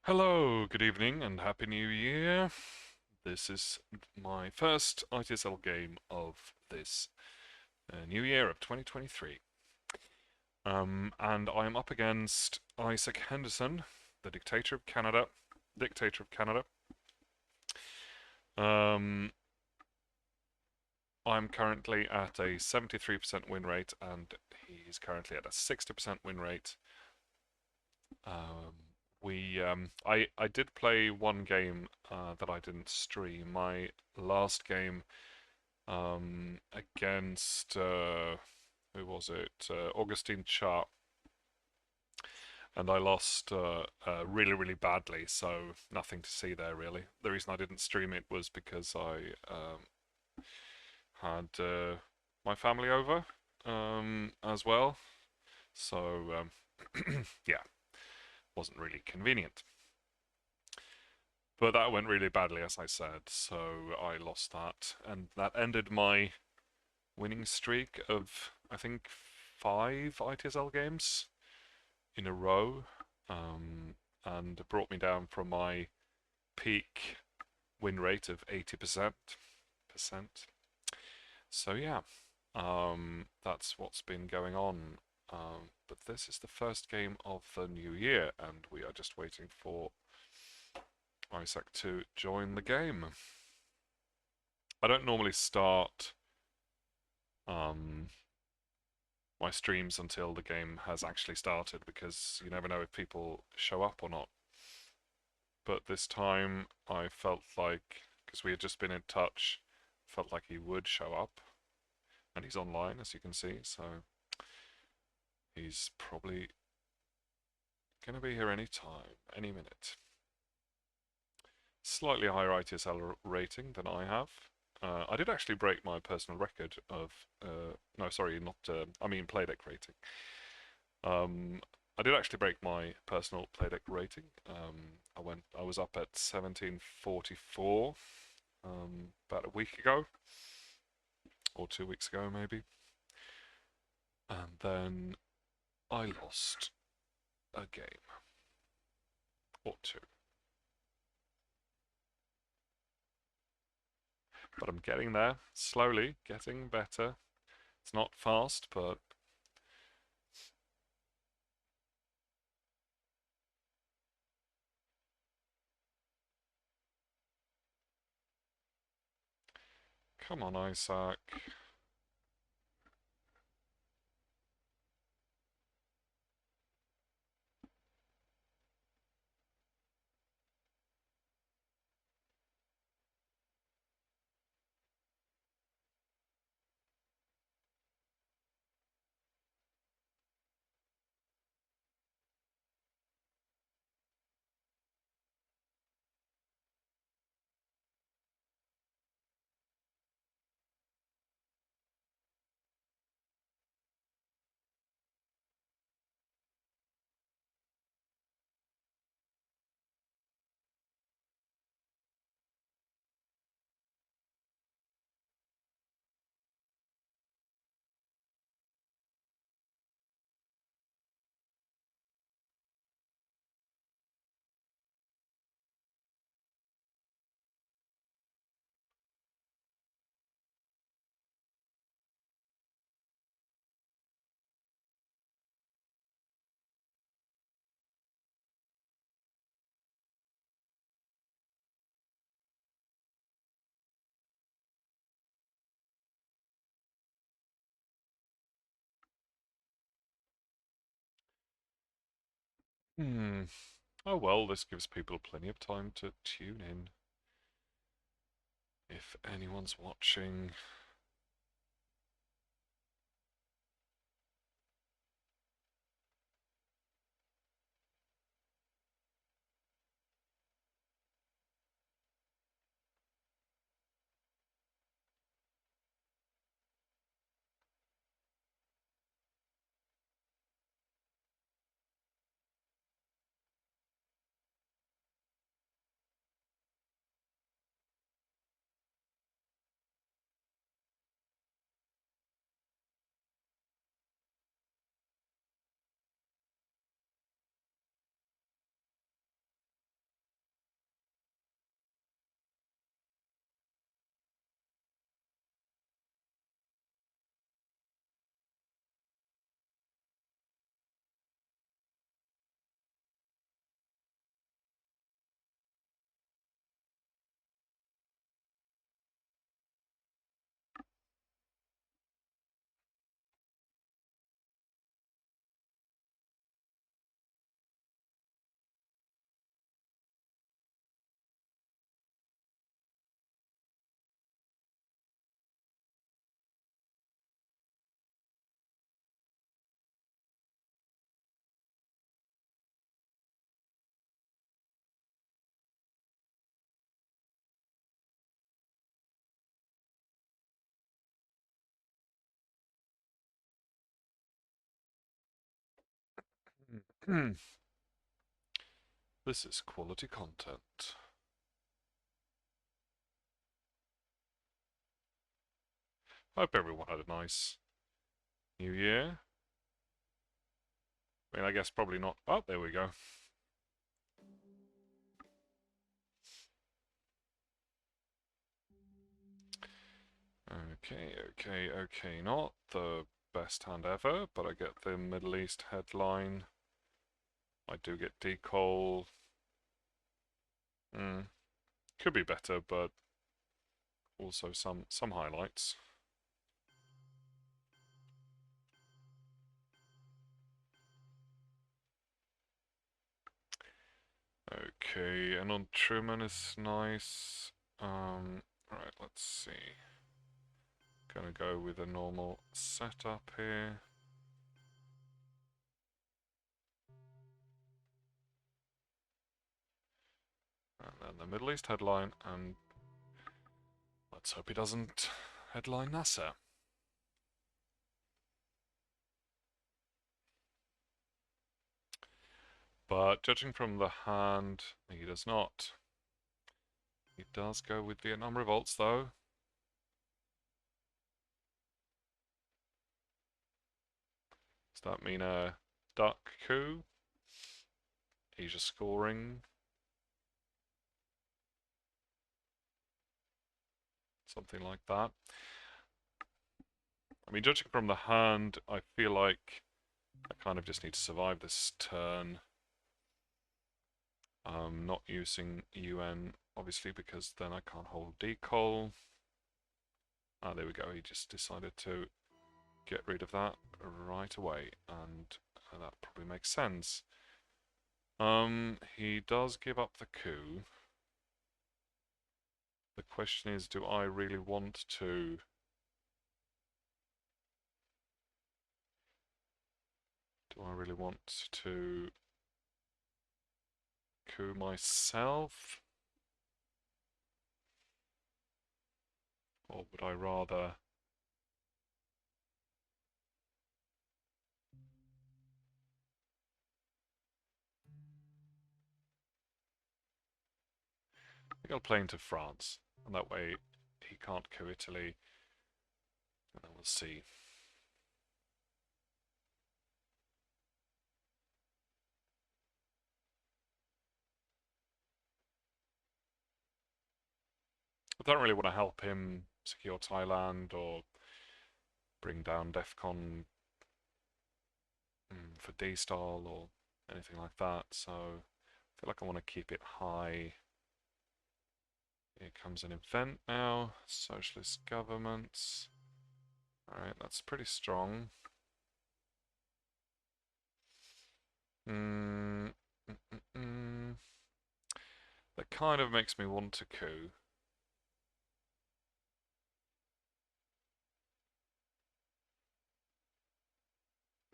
Hello, good evening, and Happy New Year. This is my first ITSL game of this new year of 2023. And I am up against Isaac Henderson, the dictator of Canada. Dictator of Canada. Um, I'm currently at a 73% win rate, and he's currently at a 60% win rate. I did play one game that I didn't stream. My last game against who was it? Augustine Chart, and I lost really badly. So nothing to see there really. The reason I didn't stream it was because I had my family over as well. So yeah, wasn't really convenient. But that went really badly, as I said, so I lost that, and that ended my winning streak of, I think, 5 ITSL games in a row, and brought me down from my peak win rate of 80%. So yeah, that's what's been going on. But this is the first game of the new year, and we are just waiting for Isaac to join the game. I don't normally start um, my streams until the game has actually started because you never know if people show up or not. But this time I felt like, because we had just been in touch, felt like he would show up. And he's online, as you can see, so he's probably going to be here any time, any minute. Slightly higher ITSL rating than I have. I did actually break my personal record of, no, sorry, not, I mean playdeck rating. Um, I did actually break my personal playdeck rating. I was up at 1744 about a week ago, or 2 weeks ago maybe, and then I lost a game or two. But I'm getting there, slowly, getting better. It's not fast, but come on, Isaac. Hmm. Oh well, this gives people plenty of time to tune in if anyone's watching. This is quality content. Hope everyone had a nice New Year. I mean, I guess probably not. Oh, there we go. Okay. Not the best hand ever, but I get the Middle East headline. I do get decall. Could be better, but also some highlights. Okay, and on Truman is nice. Right, let's see. Gonna go with a normal setup here. And then the Middle East headline, and let's hope he doesn't headline NASA. But judging from the hand, he does not. He does go with Vietnam revolts, though. Does that mean a duck coup? Asia scoring? Something like that. I mean, judging from the hand, I feel like I kind of just need to survive this turn. Not using UN, obviously, because then I can't hold decall. Ah, there we go. He just decided to get rid of that right away, and that probably makes sense. He does give up the coup. The question is, do I really want to? Do I really want to coup myself? Or would I rather... I think I'll play into France, and that way he can't coup Italy, and then we'll see. I don't really want to help him secure Thailand or bring down DEFCON for D-Style or anything like that, so I feel like I want to keep it high. Here comes an event now, socialist governments. Alright, that's pretty strong. That kind of makes me want to coup.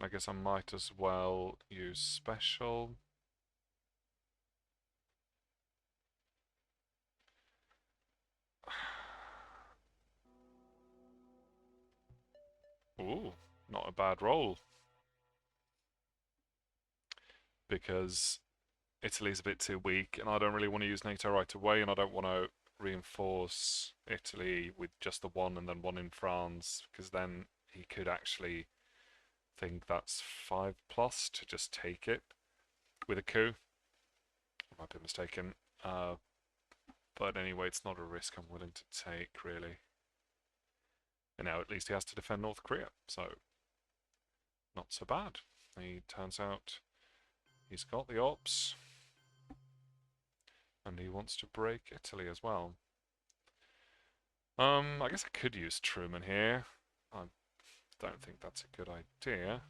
I guess I might as well use special. Ooh, not a bad roll. Because Italy's a bit too weak, and I don't really want to use NATO right away, and I don't want to reinforce Italy with just the one and then one in France, because then he could actually think that's 5+ to just take it with a coup. I might be mistaken. But anyway, it's not a risk I'm willing to take, really. And now at least he has to defend North Korea, so not so bad. He turns out he's got the ops, and he wants to break Italy as well. I guess I could use Truman here. I don't think that's a good idea.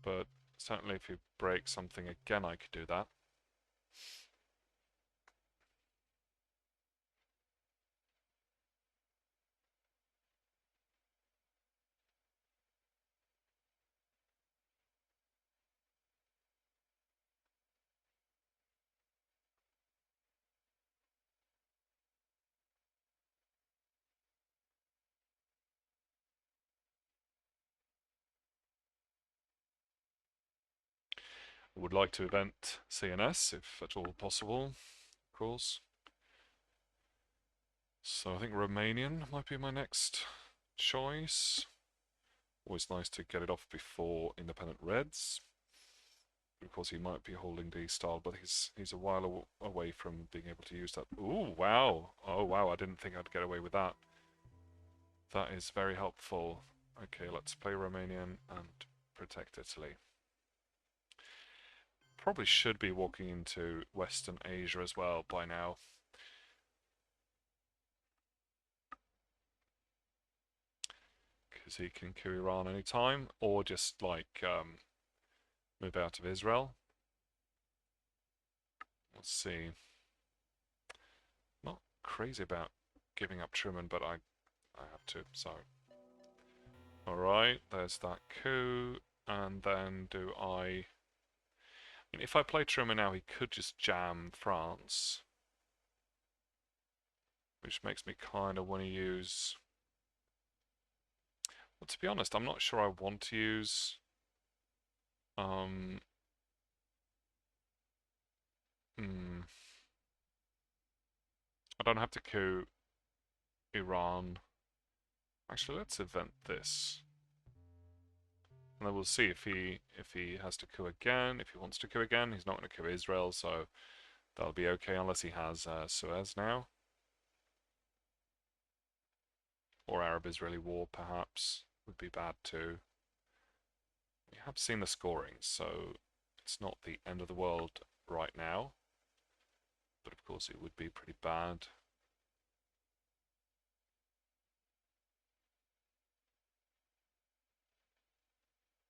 But certainly if he breaks something again, I could do that. Would like to event CNS if at all possible, of course. So I think Romanian might be my next choice. Always nice to get it off before independent reds. Of course, he might be holding D style, but he's a while away from being able to use that. Ooh, wow! Oh, wow! I didn't think I'd get away with that. That is very helpful. Okay, let's play Romanian and protect Italy. Probably should be walking into Western Asia as well by now. Because he can coup Iran anytime, or just like move out of Israel. Let's see. Not crazy about giving up Truman, but I have to, so. Alright, there's that coup, and then do I mean, if I play Truman now, he could just jam France. Which makes me kind of want to use... Well, to be honest, I'm not sure I want to use... I don't have to coup Iran. Actually, let's event this. And then we'll see if he has to coup again. If he wants to coup again, he's not going to coup Israel, so that'll be okay unless he has Suez now. Or Arab-Israeli war, perhaps, would be bad too. We have seen the scoring, so it's not the end of the world right now. But of course it would be pretty bad.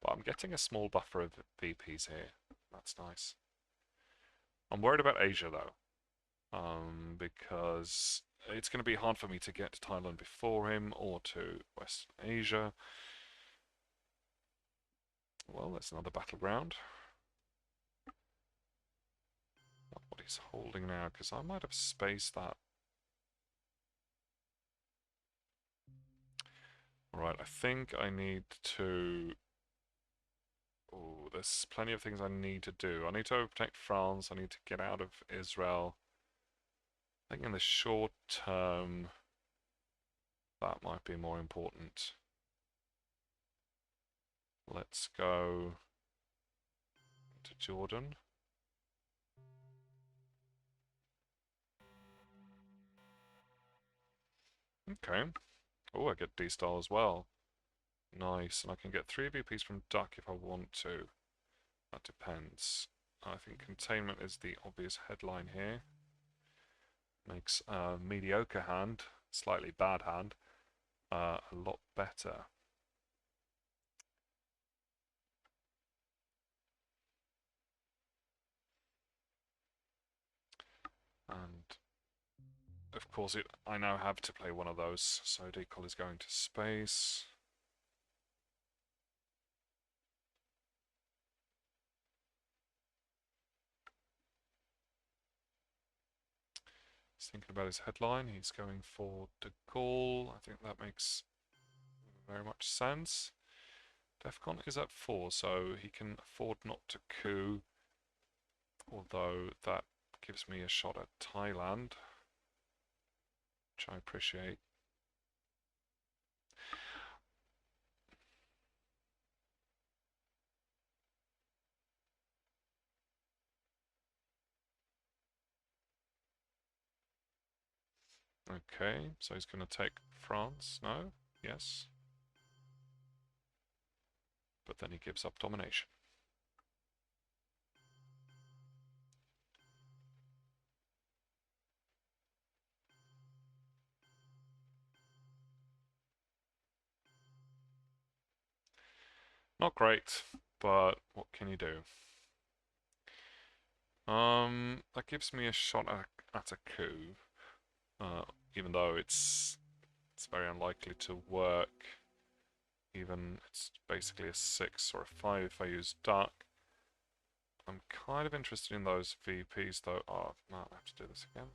But I'm getting a small buffer of VPs here. That's nice. I'm worried about Asia though. Because it's going to be hard for me to get to Thailand before him or to West Asia. Well, that's another battleground. Not what he's holding now, because I might have spaced that. Right, I think I need to... Oh, there's plenty of things I need to do. I need to protect France, I need to get out of Israel. I think in the short term, that might be more important. Let's go to Jordan. Okay. Oh, I get D-Star as well. Nice, and I can get 3 VPs from Duck if I want to. That depends. I think containment is the obvious headline here. Makes a mediocre hand, slightly bad hand, a lot better. And of course I now have to play one of those, so Decol is going to space. He's thinking about his headline, he's going for De Gaulle. I think that makes very much sense. Defcon is at 4, so he can afford not to coup, although that gives me a shot at Thailand, which I appreciate. Okay, so he's going to take France, no? Yes. But then he gives up domination. Not great, but what can you do? That gives me a shot at a coup, even though it's very unlikely to work. Even it's basically a 6 or a 5 if I use Duck. I'm kind of interested in those VPs though. Oh, no, I have to do this again.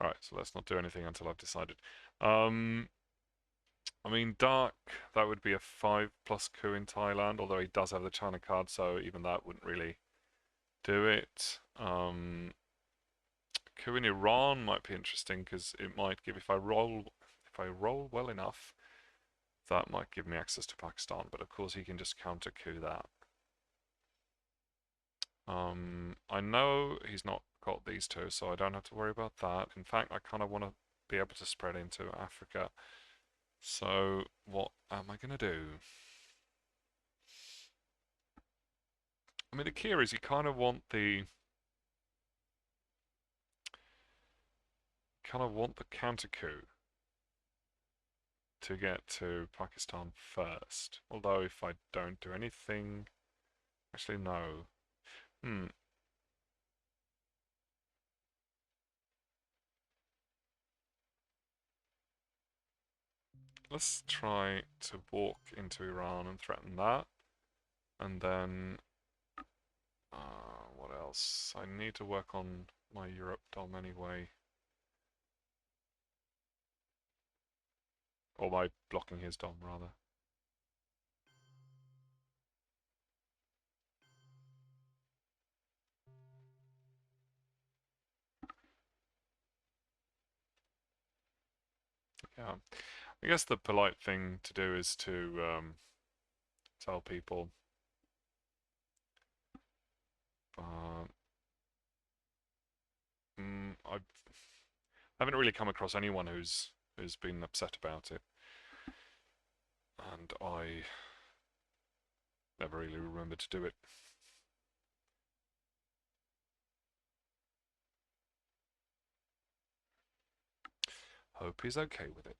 Alright, so let's not do anything until I've decided. I mean, Dark, that would be a 5+ coup in Thailand, although he does have the China card, so even that wouldn't really do it. Coup in Iran might be interesting because it might give, if I roll well enough, that might give me access to Pakistan, but of course he can just counter coup that. I know he's not got these two, so I don't have to worry about that. In fact, I kind of want to be able to spread into Africa. So what am I going to do? I mean, the key is you kind of want the counter coup to get to Pakistan first. Although if I don't do anything, actually no. Hmm. Let's try to walk into Iran and threaten that. And then, what else? I need to work on my Europe dom anyway. Or by blocking his dom, rather. Yeah. I guess the polite thing to do is to tell people uh, I haven't really come across anyone who's been upset about it, and I never really remember to do it. Hope he's okay with it.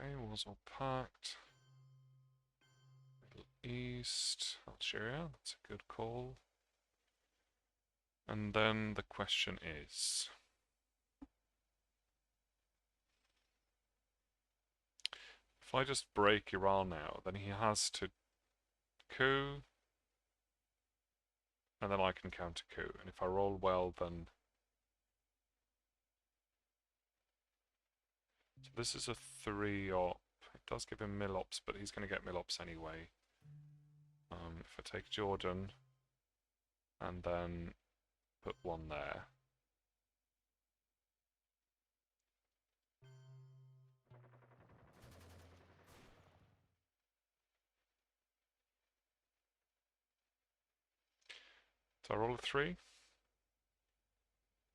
Okay, walls all packed. Middle East, Algeria, that's a good call. And then the question is, if I just break Iran now, then he has to coup, and then I can counter coup. And if I roll well, then... So this is a 3-op. It does give him mill-ops, but he's going to get mill-ops anyway. If I take Jordan, and then put one there. So I roll a 3?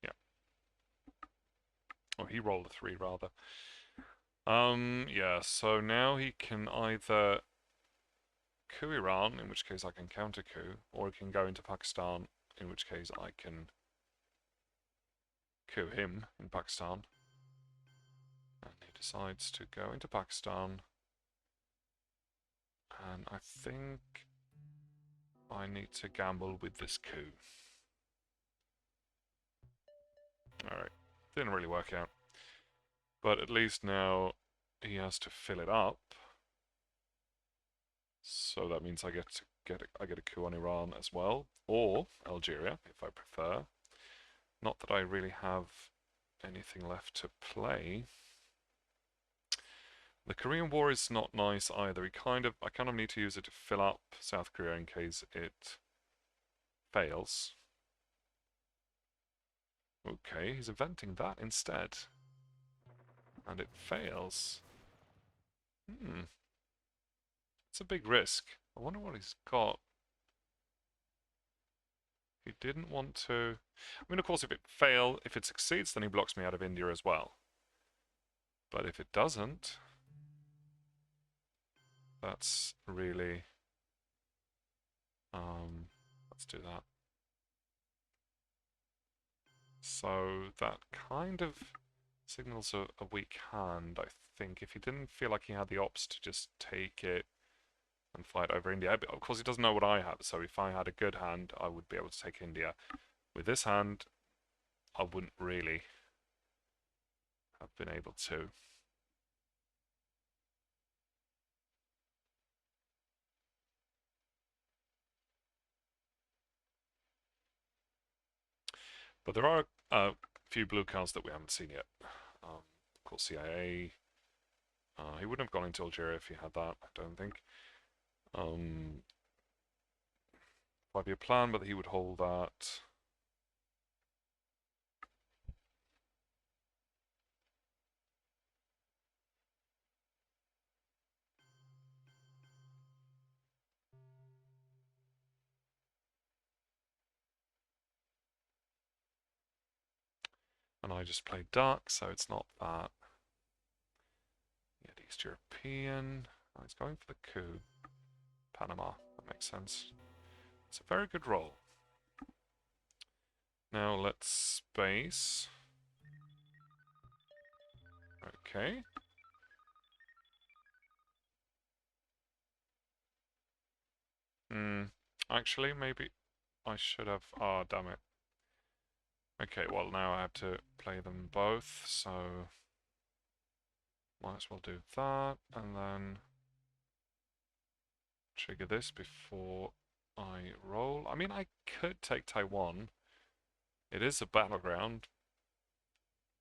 Yeah. Oh, he rolled a 3 rather. Yeah, so now he can either coup Iran, in which case I can counter coup, or he can go into Pakistan, in which case I can coup him in Pakistan. And he decides to go into Pakistan. And I think I need to gamble with this coup. Alright, didn't really work out. But at least now he has to fill it up. So that means I get a coup on Iran as well, or Algeria if I prefer. Not that I really have anything left to play. The Korean War is not nice either. I kind of need to use it to fill up South Korea in case it fails. Okay, he's inventing that instead. And it fails. It's a big risk. I wonder what he's got. He didn't want to... I mean, of course, if it succeeds, then he blocks me out of India as well. But if it doesn't, that's really... let's do that. So that kind of signals a weak hand, I think. If he didn't feel like he had the ops to just take it and fight over India. But of course, he doesn't know what I have, so if I had a good hand, I would be able to take India. With this hand, I wouldn't really have been able to. But there are a few blue cards that we haven't seen yet. Of course, CIA. He wouldn't have gone into Algeria if he had that, I don't think. 5-year plan, but he would hold that. And I just played dark, so it's not that. Yet East European. Oh, he's going for the coup. Panama, that makes sense. It's a very good roll. Now let's space. Okay. Actually, maybe I should have. Oh, damn it. Okay, well, now I have to play them both, so might as well do that, and then trigger this before I roll. I mean, I could take Taiwan. It is a battleground,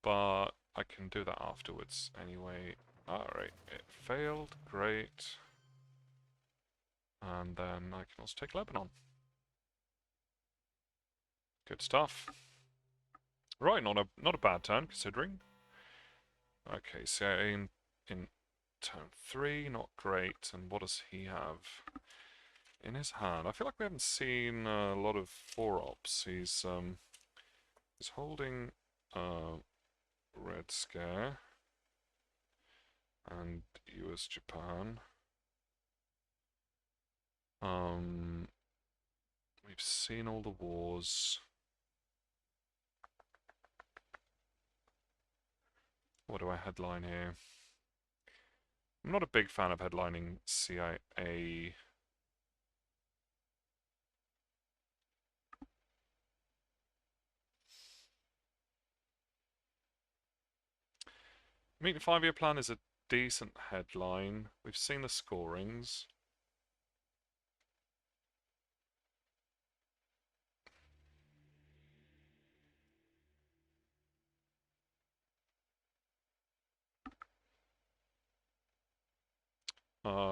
but I can do that afterwards anyway. Alright, it failed. Great. And then I can also take Lebanon. Good stuff. Right, not a bad turn considering. Okay, so in turn 3, not great. And what does he have in his hand? I feel like we haven't seen a lot of 4-ops. He's holding Red Scare and US Japan. We've seen all the wars. What do I headline here? I'm not a big fan of headlining CIA. I mean, 5-year plan is a decent headline. We've seen the scorings.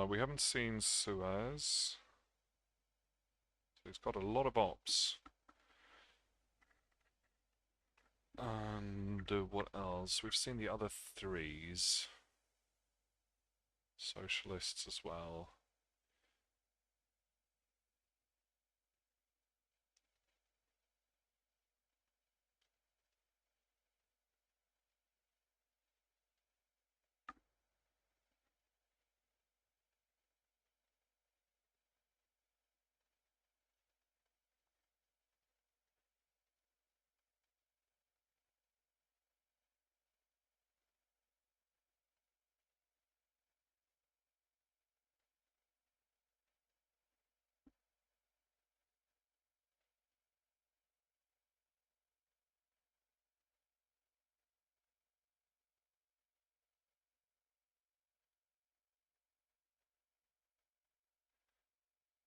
We haven't seen Suez. So he's got a lot of ops. And what else? We've seen the other threes. Socialists as well.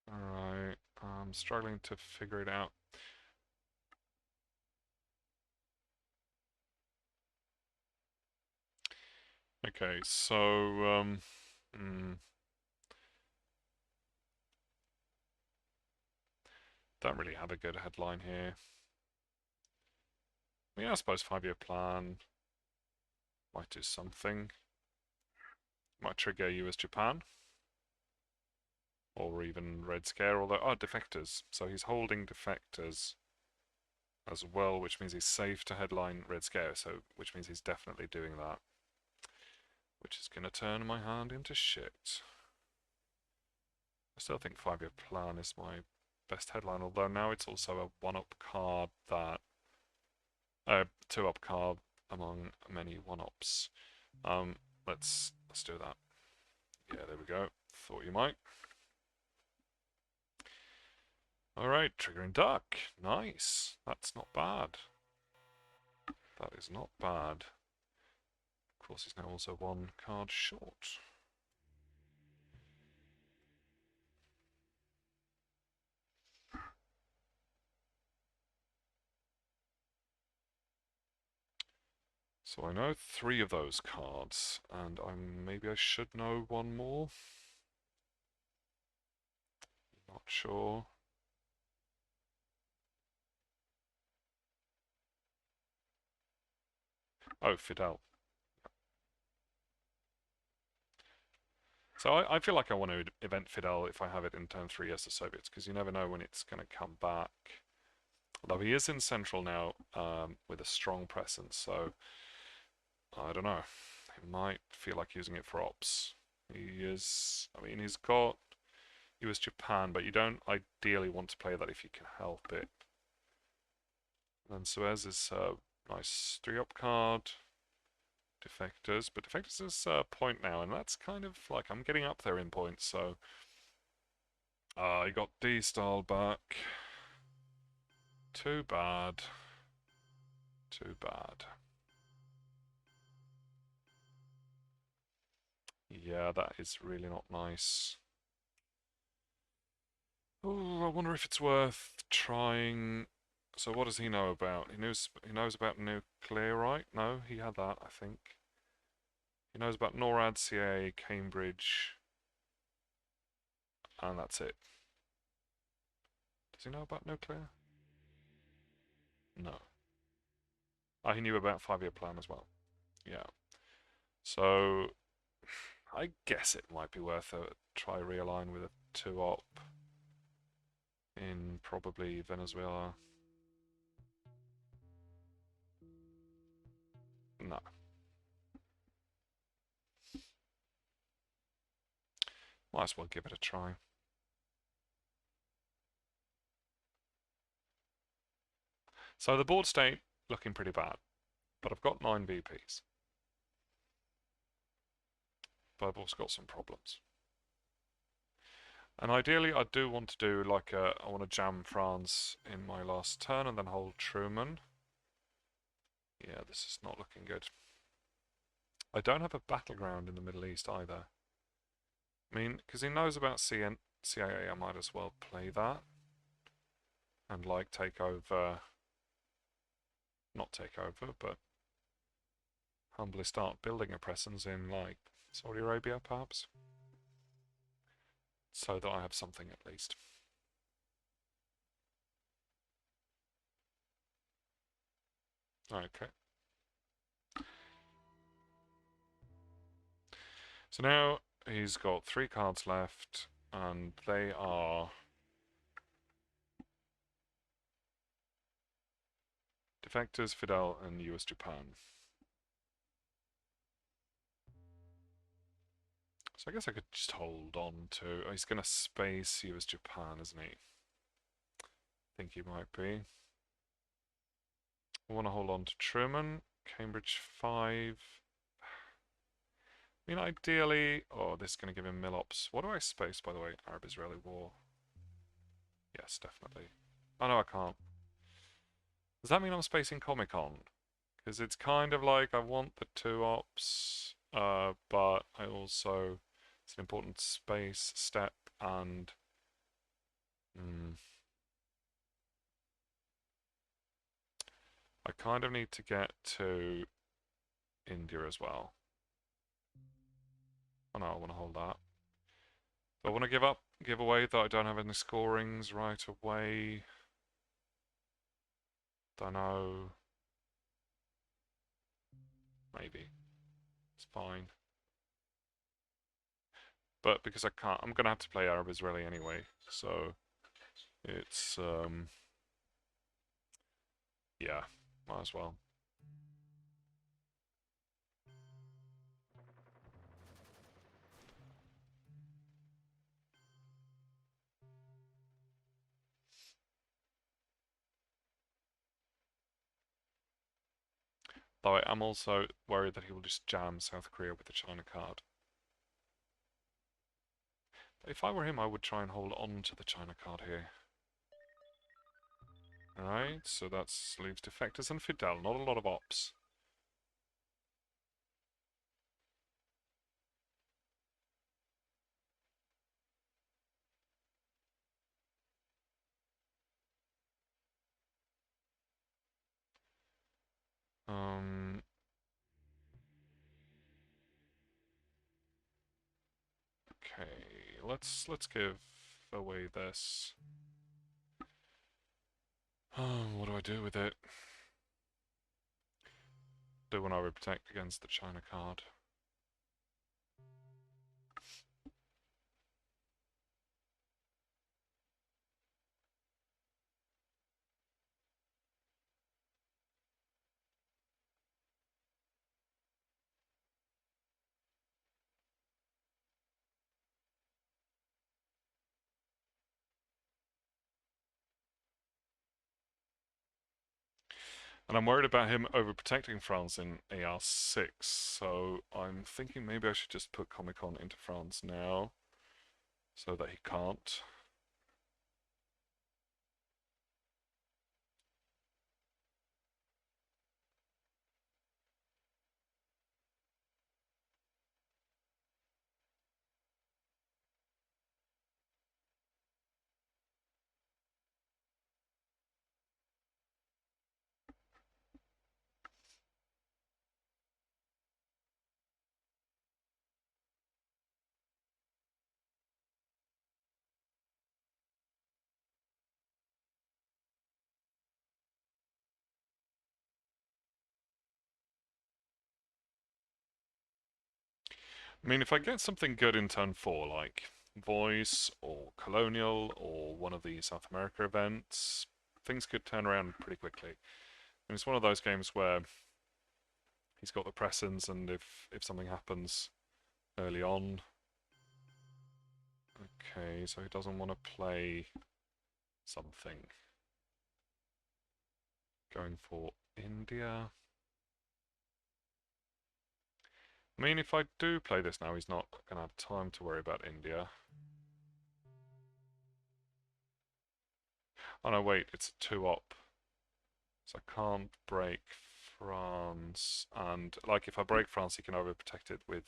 Alright, I'm struggling to figure it out. Okay, so, don't really have a good headline here. I mean, I suppose 5-year plan might do something. Might trigger US Japan. Or even Red Scare, although, defectors. So he's holding defectors as well, which means he's safe to headline Red Scare, so which means he's definitely doing that. Which is going to turn my hand into shit. I still think 5-year plan is my best headline, although now it's also a 1-up card that... 2-up card among many 1-ups. Let's do that. Yeah, there we go. Thought you might. Alright, triggering duck. Nice. That's not bad. is not bad. Of course, he's now also one card short. So I know 3 of those cards, and maybe I should know one more. Not sure. Oh, Fidel. So I feel like I want to event Fidel if I have it in turn 3 as the Soviets, because you never know when it's going to come back. Although he is in Central now with a strong presence, so I don't know. He might feel like using it for ops. He is, I mean, he's got US Japan, but you don't ideally want to play that if you can help it. And Suez is a nice 3-up card. Defectors, but Defectors is point now, and that's kind of like I'm getting up there in points, so I got D-style back. Too bad. Too bad. Yeah, that is really not nice. Oh, I wonder if it's worth trying. So what does he know about? He knows about nuclear, right? No, he had that, I think. He knows about NORAD, CA, Cambridge, and that's it. Does he know about nuclear? No. Oh, he knew about 5-year plan as well. Yeah. So I guess it might be worth a try realign with a 2-op in probably Venezuela. No. Might as well give it a try. So the board state looking pretty bad, but I've got 9 VPs. But I've also got some problems. And ideally I do want to do like I want to jam France in my last turn and then hold Truman. Yeah, this is not looking good. I don't have a battleground in the Middle East either. I mean, because he knows about CIA, I might as well play that. And like take over, not take over, but humbly start building a presence in like Saudi Arabia perhaps. So that I have something at least. Okay. So now he's got 3 cards left, and they are Defectors, Fidel, and US Japan. So I guess I could just hold on to... Oh, he's going to space US Japan, isn't he? I think he might be. I want to hold on to Truman. Cambridge 5. I mean, ideally... Oh, this is going to give him Milops. What do I space, by the way? Arab-Israeli War. Yes, definitely. Oh, no, I can't. Does that mean I'm spacing Comic-Con? Because it's kind of like I want the 2-ops, but I also... It's an important space step, and... I kind of need to get to India as well. Oh no, I want to hold that. Do I want to give away that I don't have any scorings right away? Don't know. Maybe. It's fine. But because I can't, I'm going to have to play Arab Israeli anyway. So it's, yeah, might as well. Though I am also worried that he will just jam South Korea with the China card. But if I were him, I would try and hold on to the China card here. Alright, so that leaves Defectors and Fidel. Not a lot of ops. Um, okay, let's give away this. What do I do with it? Do want to overprotect against the China card. And I'm worried about him overprotecting France in AR6, so I'm thinking maybe I should just put Comic-Con into France now, so that he can't. I mean, if I get something good in turn 4, like Voice or Colonial or one of the South America events, things could turn around pretty quickly. And it's one of those games where he's got the presence, and if something happens early on... Okay, so he doesn't want to play something. Going for India. I mean, if I do play this now, he's not going to have time to worry about India. Oh no, wait, it's a 2-op. So I can't break France. And, like, if I break France, he can overprotect it with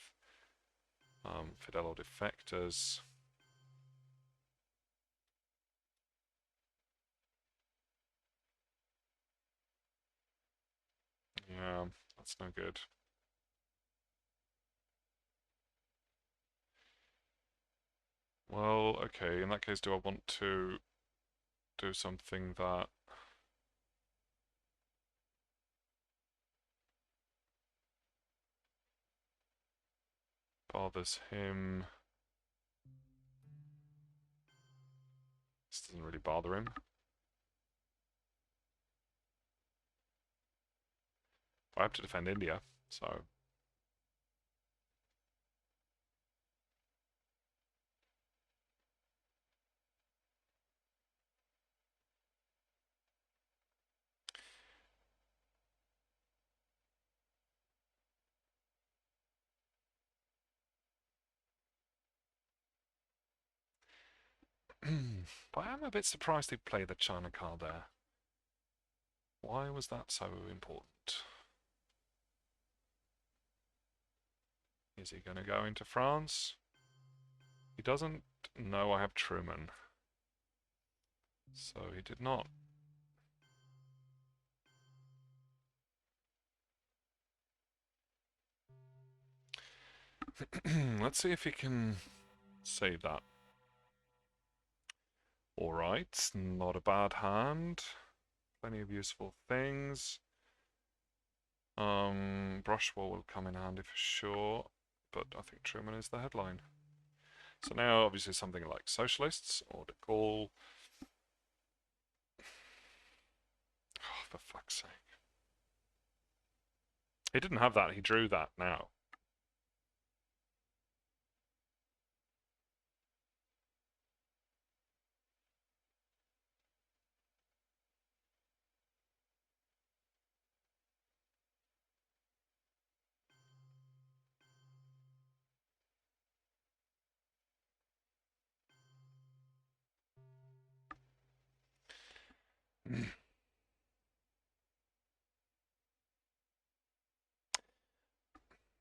Fidel defectors. Yeah, that's no good. Well, okay, in that case, do I want to do something that... bothers him? This doesn't really bother him. I have to defend India, so... But I am a bit surprised he played the China card there. Why was that so important? Is he going to go into France? He doesn't know I have Truman. So he did not. Let's see if he can save that. Alright, not a bad hand. Plenty of useful things. Brushwall will come in handy for sure, but I think Truman is the headline. So now, obviously, something like Socialists or De Gaulle. Oh, for fuck's sake. He didn't have that, he drew that now.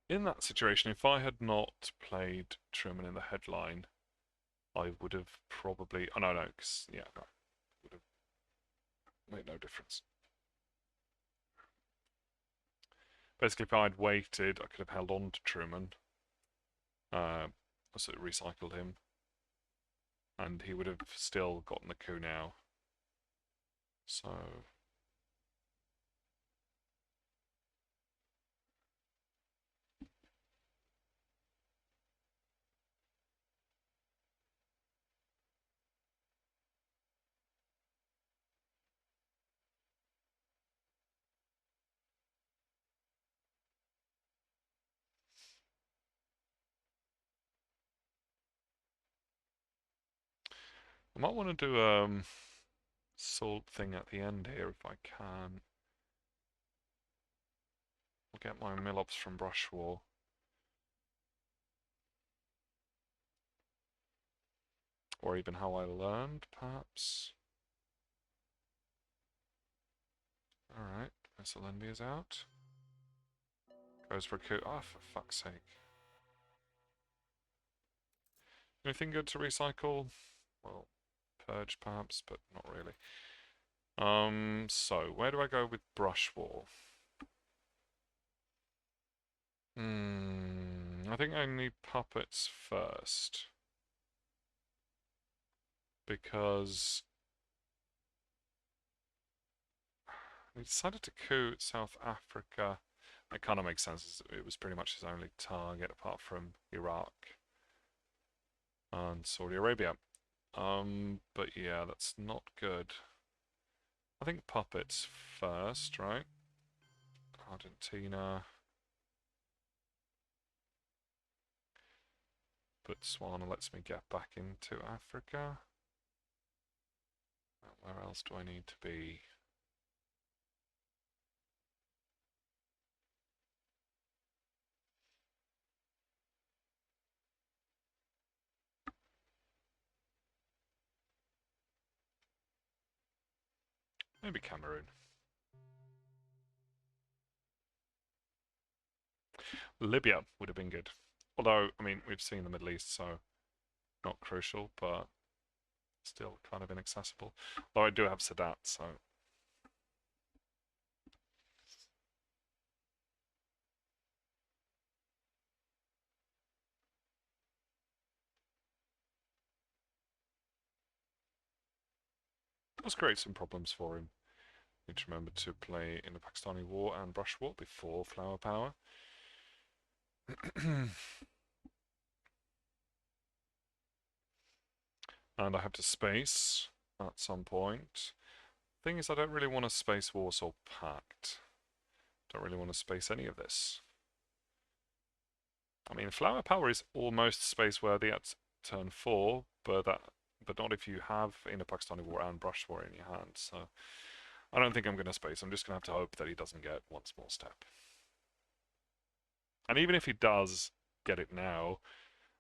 In that situation, if I had not played Truman in the headline, I would have probably... Oh, no, because, yeah, no, would have made no difference. Basically, if I'd waited, I could have held on to Truman, uh, so recycled him, and he would have still gotten the coup now. So I might want to do salt thing at the end here if I can. I'll get my Millops from Brush War. Or even how I learned, perhaps. Alright, SLNB is out. Goes for a coup. Ah, for fuck's sake. Anything good to recycle? Well, Purge perhaps, but not really. So where do I go with Brush War? I think I need puppets first. Because we decided to coup South Africa. It kind of makes sense. It was pretty much his only target apart from Iraq and Saudi Arabia. But yeah, that's not good. I think puppets first, right? Argentina. Botswana lets me get back into Africa. Where else do I need to be? Maybe Cameroon. Libya would have been good. Although, I mean, we've seen the Middle East, so not crucial, but still kind of inaccessible. Though I do have Sadat, so. Let's create some problems for him. Need to remember to play in the Pakistani War and Brush War before Flower Power. And I have to space at some point. Thing is, I don't really want to space Warsaw Pact. Don't really want to space any of this. I mean, Flower Power is almost space worthy at turn 4, but not if you have in a Pakistani War and Brush War in your hand. So I don't think I'm going to space. I'm just going to have to hope that he doesn't get one small step. And even if he does get it now,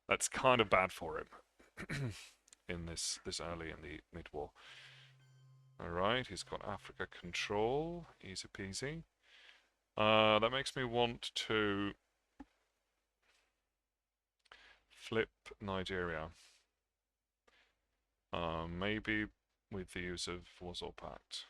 that's kind of bad for him in this early in the mid-war. Alright, he's got Africa control. Easy peasy. That makes me want to flip Nigeria. Maybe with the use of Warsaw Pact.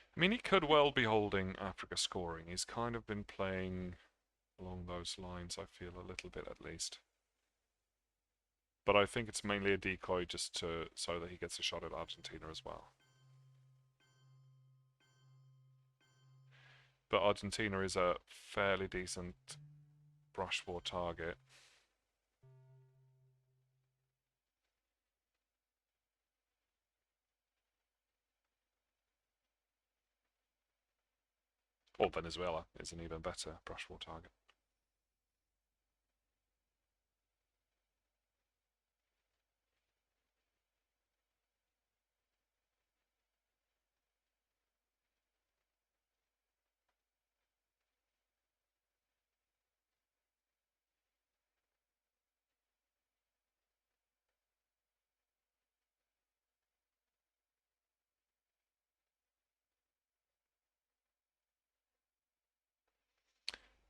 I mean, he could well be holding Africa scoring. He's kind of been playing along those lines, I feel, a little bit at least. But I think it's mainly a decoy just so that he gets a shot at Argentina as well. But Argentina is a fairly decent brush war target. Or Venezuela is an even better brush war target.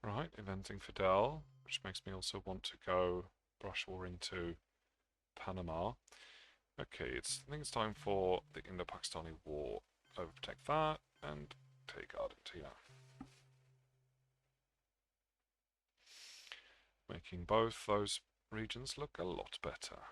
Right, inventing Fidel, which makes me also want to go brush war into Panama. Okay, I think it's time for the Indo-Pakistani War. Overtake that and take Argentina. Making both those regions look a lot better.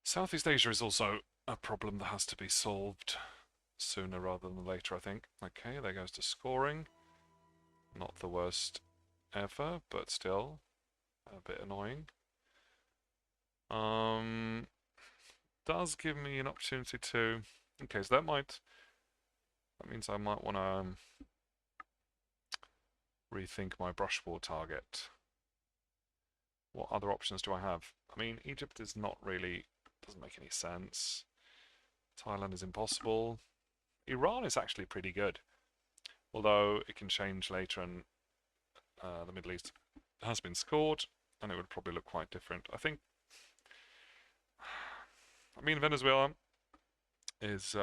Southeast Asia is also a problem that has to be solved sooner rather than later, I think. Okay, there goes to scoring. Not the worst ever, but still a bit annoying. Does give me an opportunity to... Okay, so that means I might want to rethink my brush war target. What other options do I have? I mean, Egypt is not really... doesn't make any sense. Thailand is impossible. Iran is actually pretty good, although it can change later and the Middle East has been scored and it would probably look quite different. I mean Venezuela is,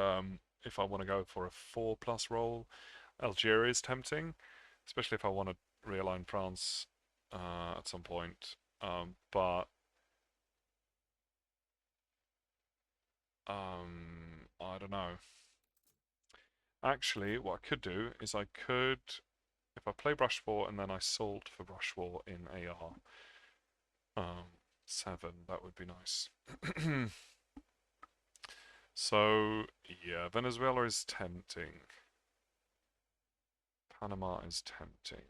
if I want to go for a 4+ role, Algeria is tempting, especially if I want to realign France at some point. But I don't know. Actually, what I could do is if I play Brush War and then I salt for Brush War in AR 7, that would be nice. So, yeah, Venezuela is tempting. Panama is tempting.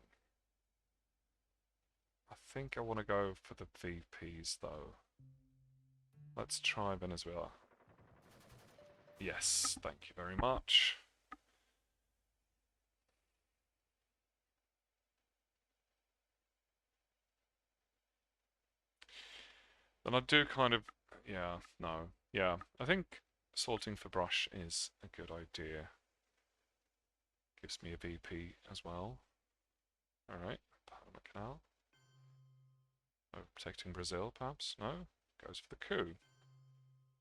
I think I want to go for the VPs, though. Let's try Venezuela. Yes, thank you very much. Then I do kind of... Yeah, no. Yeah, I think sorting for brush is a good idea. Gives me a VP as well. Alright, Panama Canal. Oh, protecting Brazil, perhaps? No? Goes for the coup.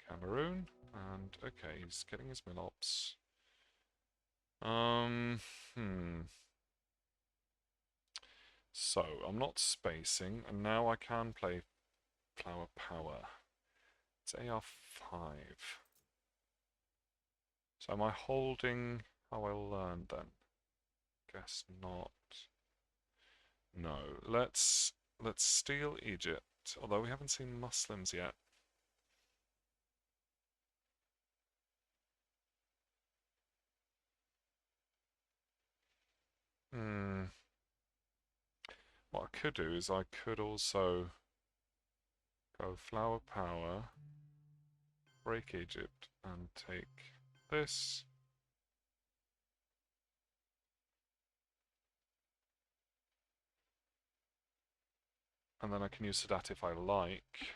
Cameroon. And, okay, he's getting his Milops. So, I'm not spacing, and now I can play Flower Power. It's AR5. So am I holding how I learned then? Guess not. No. Let's steal Egypt, although we haven't seen Muslims yet. What I could do is I could also go Flower Power, break Egypt, and take this. And then I can use Sadat if I like.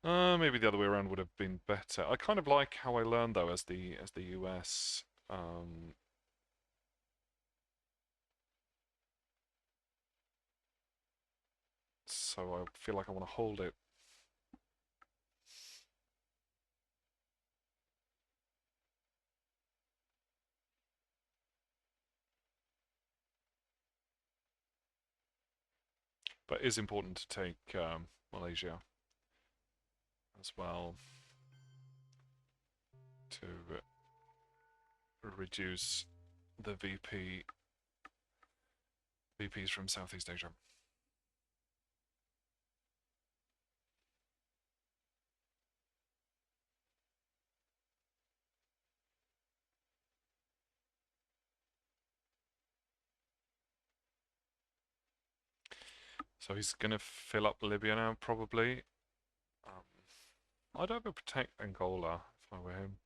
Maybe the other way around would have been better. I kind of like how I learned though as the US. So I feel like I want to hold it. But it is important to take Malaysia as well to reduce the VPs from Southeast Asia. So he's going to fill up Libya now, probably. I'd overprotect Angola if I were him.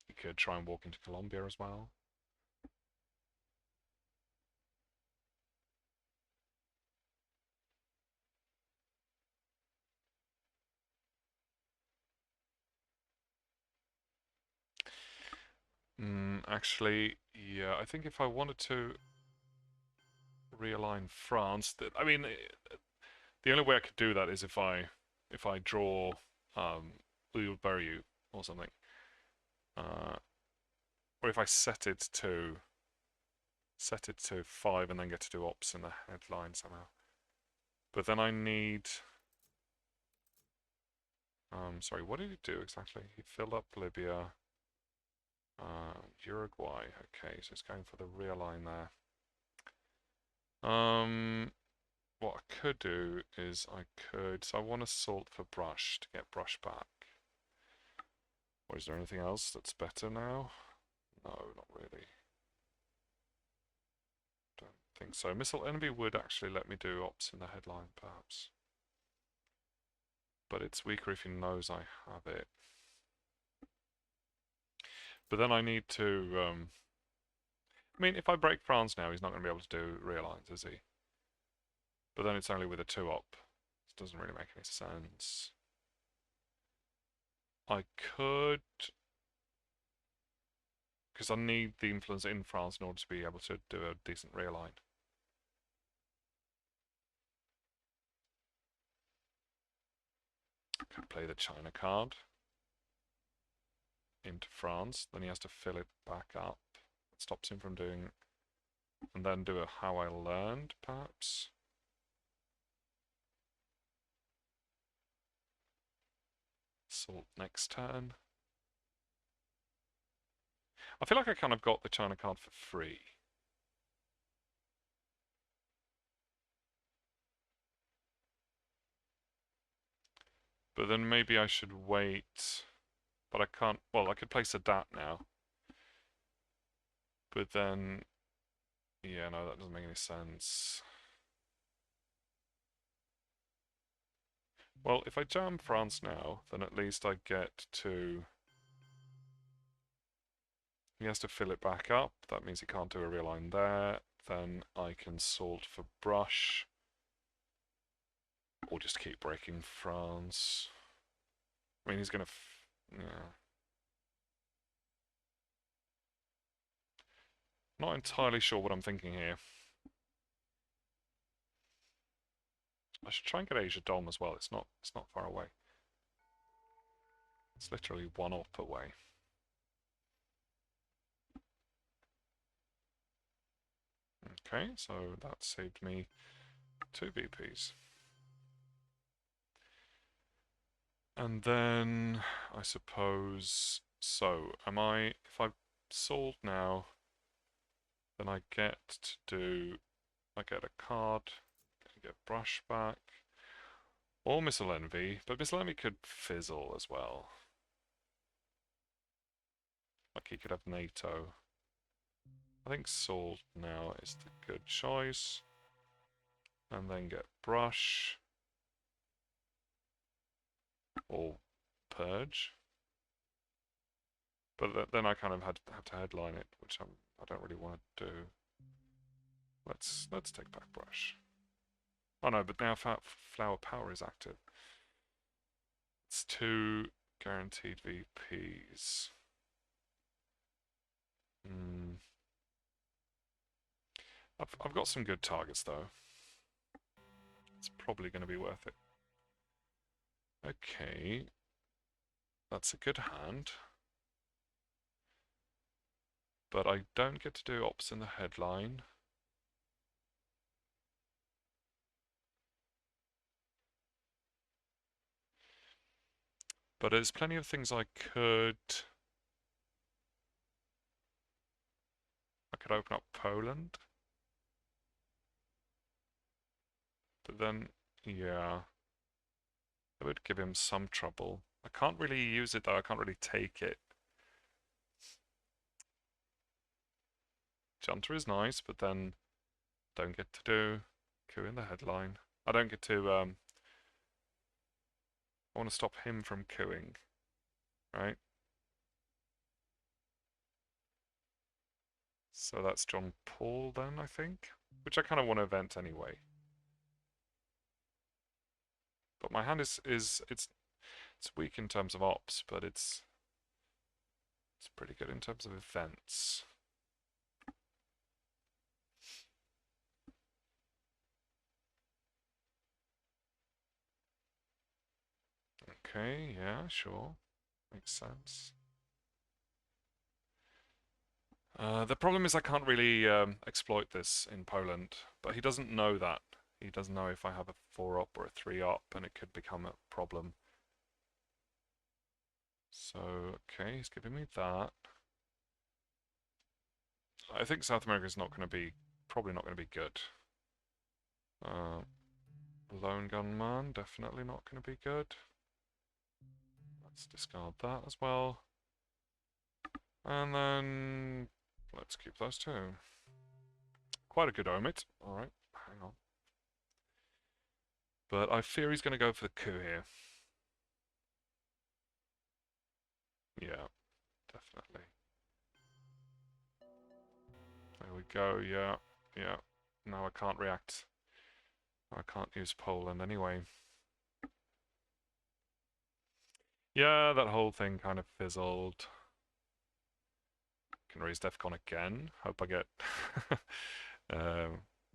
He could try and walk into Colombia as well. Actually, yeah, I think if I wanted to realign France, I mean, the only way I could do that is if I draw Uilburiu or something, uh, or if I set it to 5 and then get to do ops in the headline somehow. But then I need. Sorry, what did he do exactly? He filled up Libya, Uruguay. Okay, so it's going for the realign there. What I could do is so I want to salt for brush to get brush back. Or is there anything else that's better now? No, not really. Don't think so. Missile enemy would actually let me do ops in the headline, perhaps. But it's weaker if he knows I have it. But then I need to. I mean, if I break France now, he's not going to be able to do realigns, is he? But then it's only with a 2-op. It doesn't really make any sense. I could, because I need the influence in France in order to be able to do a decent realign. Could play the China card into France, then he has to fill it back up. It stops him from doing, and then do a how I learned, perhaps. Salt next turn. I feel like I kind of got the China card for free. But then maybe I should wait. But I can't. Well, I could place a DAT now. But then. Yeah, no, that doesn't make any sense. Well, if I jam France now, then at least I get to. He has to fill it back up. That means he can't do a realign there. Then I can salt for brush. Or just keep breaking France. I mean, he's going to. Yeah. Not entirely sure what I'm thinking here. I should try and get Asia Dom as well. It's not far away. It's literally 1-op away. Okay, so that saved me 2 BPs. And then I suppose if I sold now, then I get a card, get brush back, or Missile Envy, but Missile Envy could fizzle as well. Like he could have NATO. I think Salt now is the good choice. And then get Brush. Or Purge. But then I kind of have to headline it, which I don't really want to do. Let's take back Brush. Oh no, but now Flower Power is active. It's 2 guaranteed VPs. I've got some good targets though. It's probably going to be worth it. Okay. That's a good hand. But I don't get to do ops in the headline. But there's plenty of things I could open up Poland. But then, yeah, it would give him some trouble. I can't really use it though, I can't really take it. Junta is nice, but then don't get to do coup in the headline. I don't get to, I want to stop him from cooing, right? So that's John Paul then, I think, which I kind of want to event anyway. But my hand it's weak in terms of ops, but it's It's pretty good in terms of events. Okay, yeah, sure. Makes sense. The problem is I can't really exploit this in Poland, but he doesn't know that. He doesn't know if I have a 4-up or a 3-up, and it could become a problem. So, okay, he's giving me that. I think South America is not going to be, probably not going to be good. Lone gunman, definitely not going to be good. Let's discard that as well. And then let's keep those two. Quite a good omit. Alright, hang on. But I fear he's going to go for the coup here. Yeah, definitely. There we go, yeah, yeah. Now I can't react. I can't use Poland anyway. Yeah, that whole thing kind of fizzled. Can raise Defcon again. Hope I get...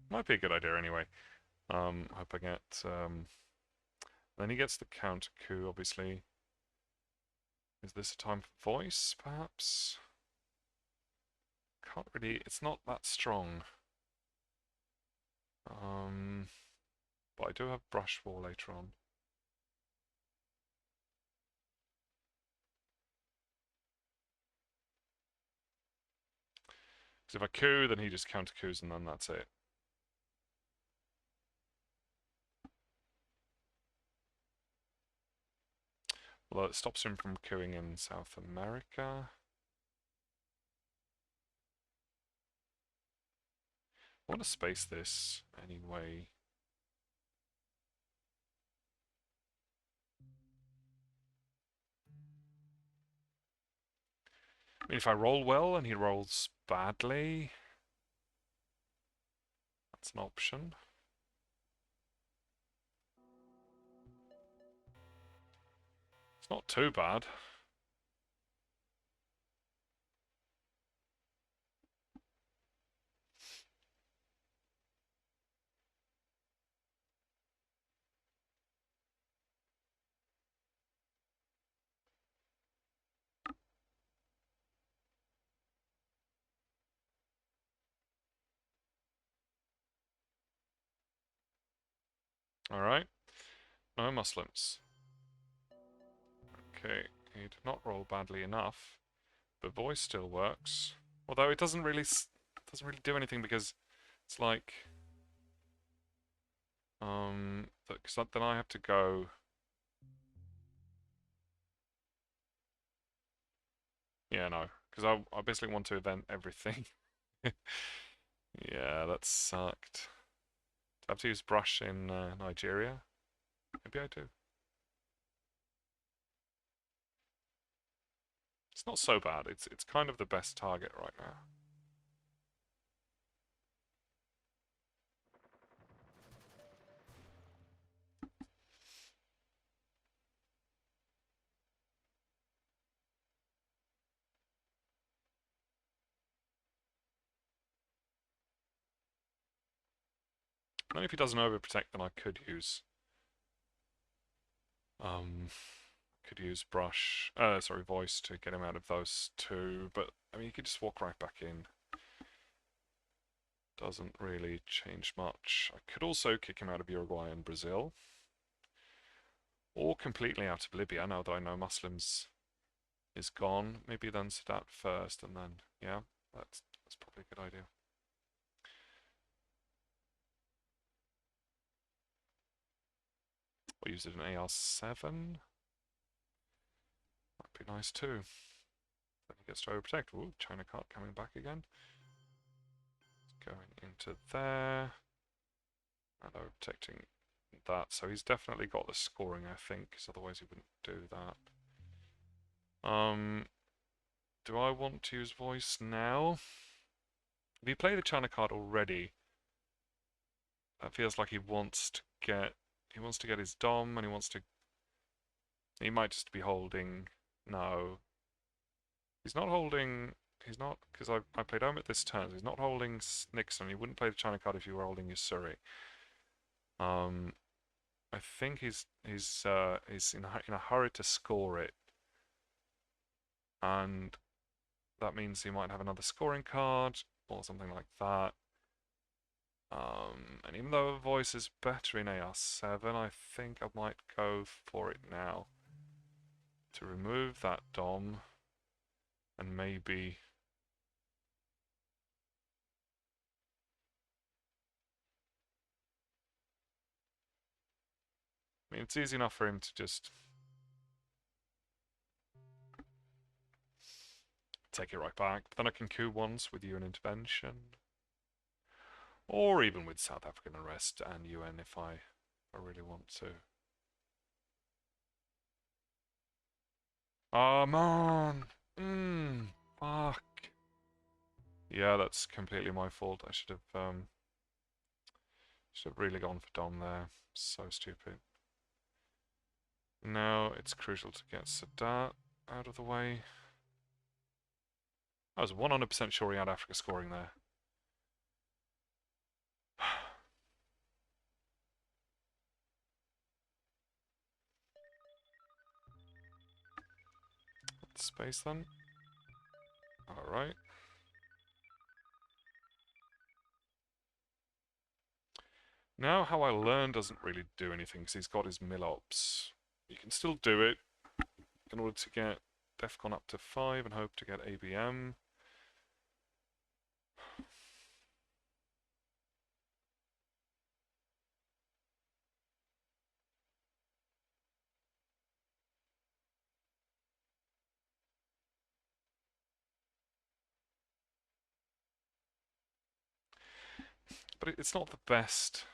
might be a good idea anyway. Hope I get... Then he gets the counter coup, obviously. Is this a time for voice, perhaps? Can't really... It's not that strong. But I do have brush war later on. Because if I coup, then he just counter coups and then that's it. Well, it stops him from queuing in South America. I want to space this anyway. I mean, if I roll well and he rolls badly, that's an option. It's not too bad. Alright. No Muslims. Okay, he did not roll badly enough, but voice still works. Although it doesn't really do anything because it's like because then I have to go. Yeah, no, because I basically want to event everything. Yeah, that sucked. Do I have to use brush in Nigeria? Maybe I do. It's not so bad. It's kind of the best target right now. And if he doesn't overprotect, then I could use brush, sorry, voice to get him out of those two. But I mean, he could just walk right back in. Doesn't really change much. I could also kick him out of Uruguay and Brazil, or completely out of Libya. Now that I know Muslims is gone, maybe then Sadat first, and then yeah, that's probably a good idea. I'll use it in AR7. Might be nice too. Then he gets to overprotect. Ooh, China cart coming back again. Going into there. And overprotecting that. So he's definitely got the scoring, I think, because otherwise he wouldn't do that. Do I want to use voice now? If you play the China card already, that feels like he wants to get his dom, and he might just be holding. No, He's not holding. He's not, because I played Omit this turn. So he's not holding Nixon. He wouldn't play the China card if you were holding your Surrey. I think he's in a hurry to score it, and that means he might have another scoring card or something like that. And even though a voice is better in AR7, I think I might go for it now to remove that Dom and maybe. I mean, it's easy enough for him to just take it right back. But then I can coup once with UN intervention. Or even with South African arrest and UN if I really want to. Oh, man! Fuck. Yeah, that's completely my fault. I should have really gone for Dom there. So stupid. Now it's crucial to get Sadat out of the way. I was 100% sure he had Africa scoring there. Space then. Alright. Now how I learn doesn't really do anything because he's got his Millops. You can still do it in order to get DEFCON up to 5 and hope to get ABM. But it's not the best.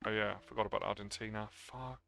Oh yeah, I forgot about Argentina. Fuck.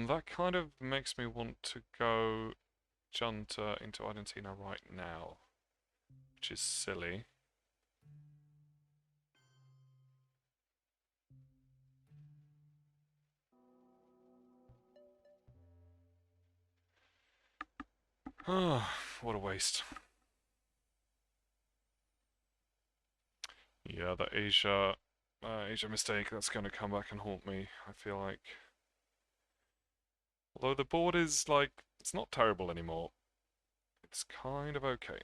That kind of makes me want to go Junta into Argentina right now, which is silly. What a waste. Yeah, the Asia mistake, that's going to come back and haunt me, I feel like. Although the board is, like, it's not terrible anymore. It's kind of okay.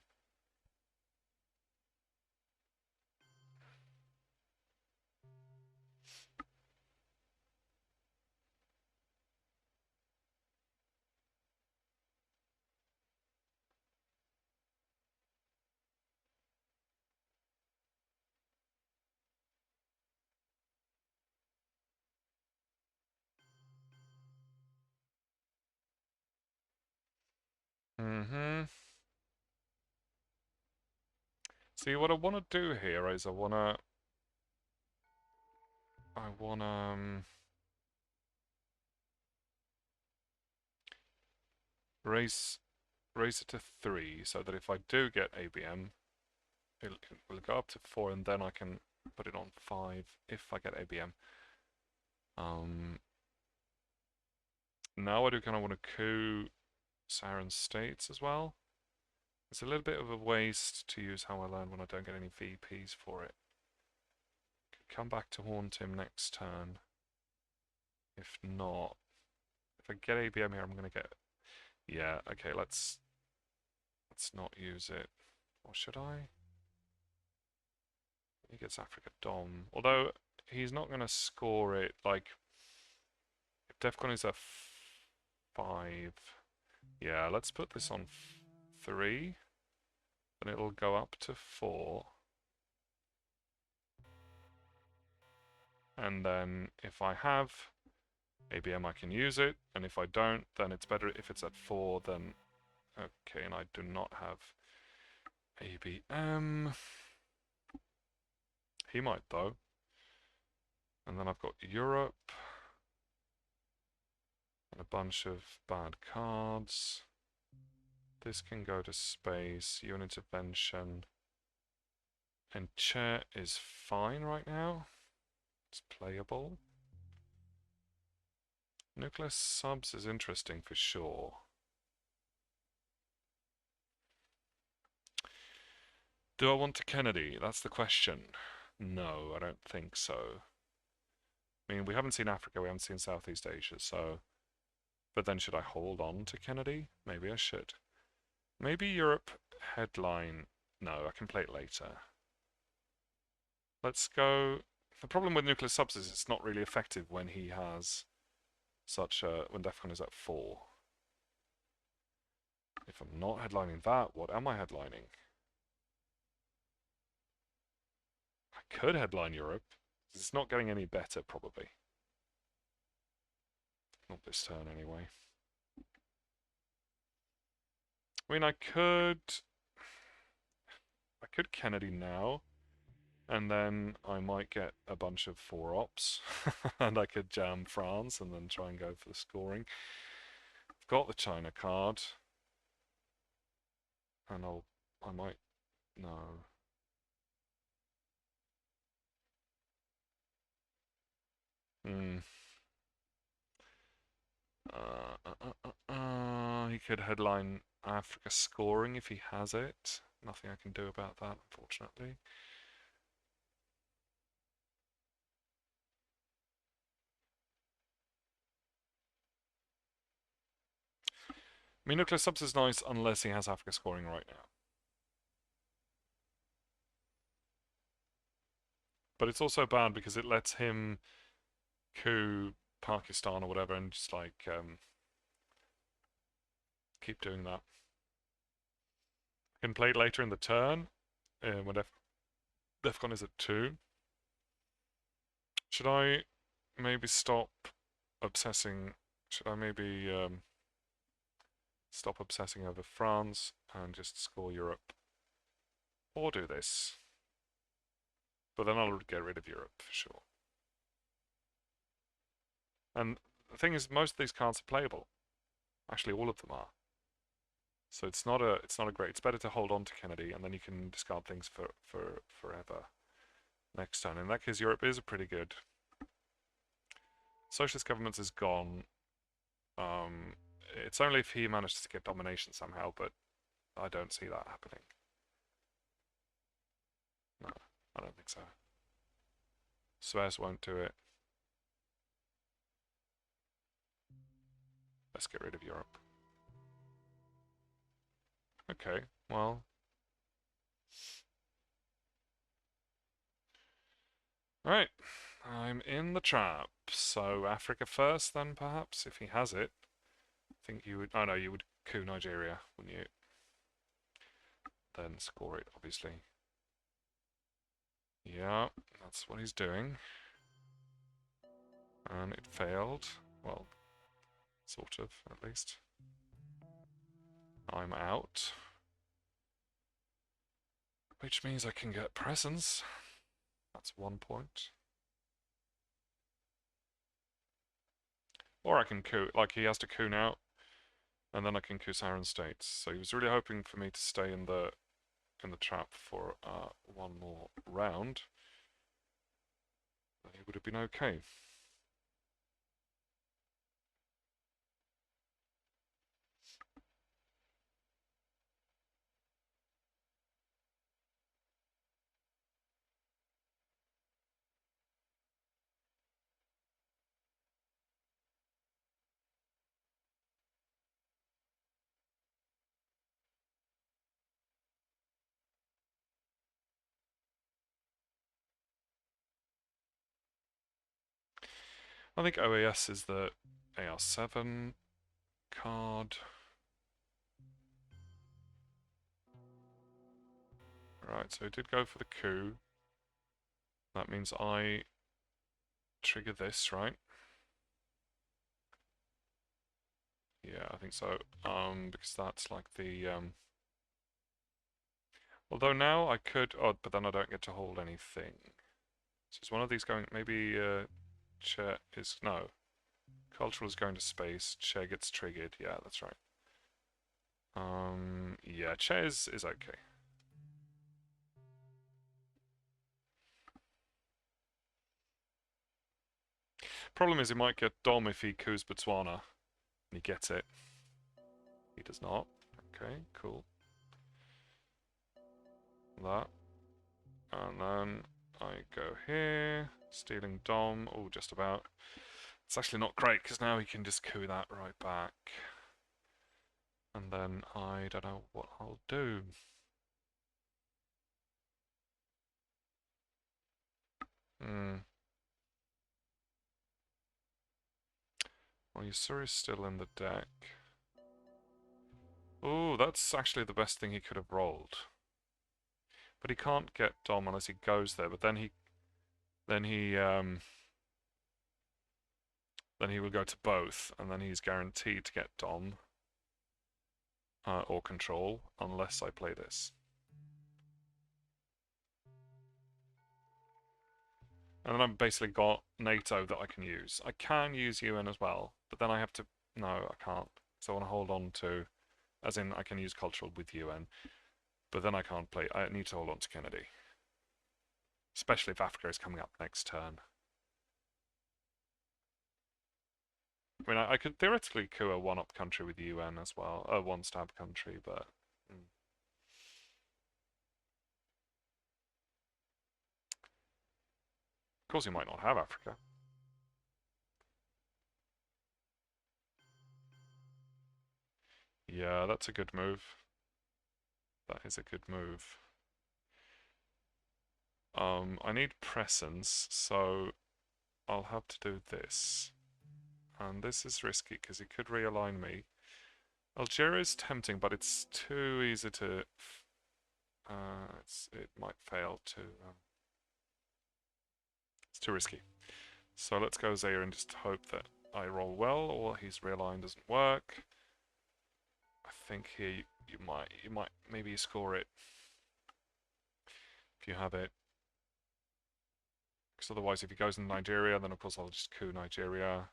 See, what I want to do here is I want to raise it to 3 so that if I do get ABM, it will go up to 4 and then I can put it on 5 if I get ABM. Now I do kind of want to coup Saharan states as well. It's a little bit of a waste to use how I learn when I don't get any VPs for it. Could come back to haunt him next turn. If not, if I get ABM here, I'm going to get. Yeah, okay, let's not use it. Or should I? He gets Africa Dom. Although he's not going to score it, like, DEFCON is a 5. Yeah, let's put this on 3. Then it'll go up to 4. And then if I have ABM, I can use it. And if I don't, then it's better if it's at 4, then... Okay, and I do not have ABM. He might, though. And then I've got Europe. And a bunch of bad cards. This can go to space. UN intervention. And chair is fine right now. It's playable. Nuclear subs is interesting for sure. Do I want to Kennedy? That's the question. No, I don't think so. I mean, we haven't seen Africa, we haven't seen Southeast Asia, so... But then should I hold on to Kennedy? Maybe I should. Maybe Europe headline... No, I can play it later. Let's go... The problem with nuclear subs is it's not really effective when he has such a... when DEFCON is at 4. If I'm not headlining that, what am I headlining? I could headline Europe. It's not getting any better, probably. Not this turn, anyway. I mean, I could Kennedy now, and then I might get a bunch of 4-ops, and I could jam France and then try and go for the scoring. I've got the China card, and I might... No. He could headline Africa scoring if he has it. Nothing I can do about that, unfortunately. I mean, nuclear subs is nice unless he has Africa scoring right now. But it's also bad because it lets him coup Pakistan or whatever and just like keep doing that. I can play it later in the turn when DEFCON is at 2. Should I maybe stop obsessing? Should I maybe stop obsessing over France and just score Europe? Or do this? But then I'll get rid of Europe for sure. And the thing is, most of these cards are playable. Actually, all of them are. So it's not a great. It's better to hold on to Kennedy, and then you can discard things for forever. Next turn. In that case, Europe is a pretty good. Socialist governments is gone. It's only if he manages to get domination somehow, but I don't see that happening. No, I don't think so. Suez won't do it. Let's get rid of Europe. Okay, well. Alright, I'm in the trap. So Africa first then, perhaps, if he has it. I think you would... Oh no, you would coup Nigeria, wouldn't you? Then score it, obviously. Yeah, that's what he's doing. And it failed. Well, sort of, at least. I'm out. Which means I can get presents. That's 1 point. Or I can coup, like he has to coup now, and then I can coup Saharan states. So he was really hoping for me to stay in the trap for 1 more round. Then he would have been okay. I think OAS is the AR7 card. Right, so he did go for the coup. That means I trigger this, right? Yeah, I think so. Because that's like the although now I could, oh, but then I don't get to hold anything. So is one of these going? Maybe Chair is no. Cultural is going to space. Chair gets triggered. Yeah, that's right. Yeah, Chair is okay. Problem is, he might get Dom if he coups Botswana. And he gets it. He does not. Okay, cool. That. And then I go here. Stealing Dom. Oh, just about. It's actually not great, because now he can just coup that right back. And then I don't know what I'll do. Well, Yusuri's still in the deck. Oh, that's actually the best thing he could have rolled. But he can't get Dom unless he goes there. But then he will go to both, and then he's guaranteed to get Dom or control unless I play this. And then I've basically got NATO that I can use. I can use UN as well, but then I have to. No, I can't. So I want to hold on to, as in I can use cultural with UN, but then I can't play. I need to hold on to Kennedy, especially if Africa is coming up next turn. I mean, I could theoretically coup a one-up country with the UN as well, a one-stab country, but. Of course, he might not have Africa. Yeah, that's a good move. That is a good move. I need presence, so I'll have to do this. And this is risky because he could realign me. Algeria is tempting, but it's too easy to. It might fail to. It's too risky. So let's go Zaire and just hope that I roll well, or his realign doesn't work. I think here you might maybe score it if you have it. Because otherwise, if he goes in Nigeria, then of course I'll just coup Nigeria.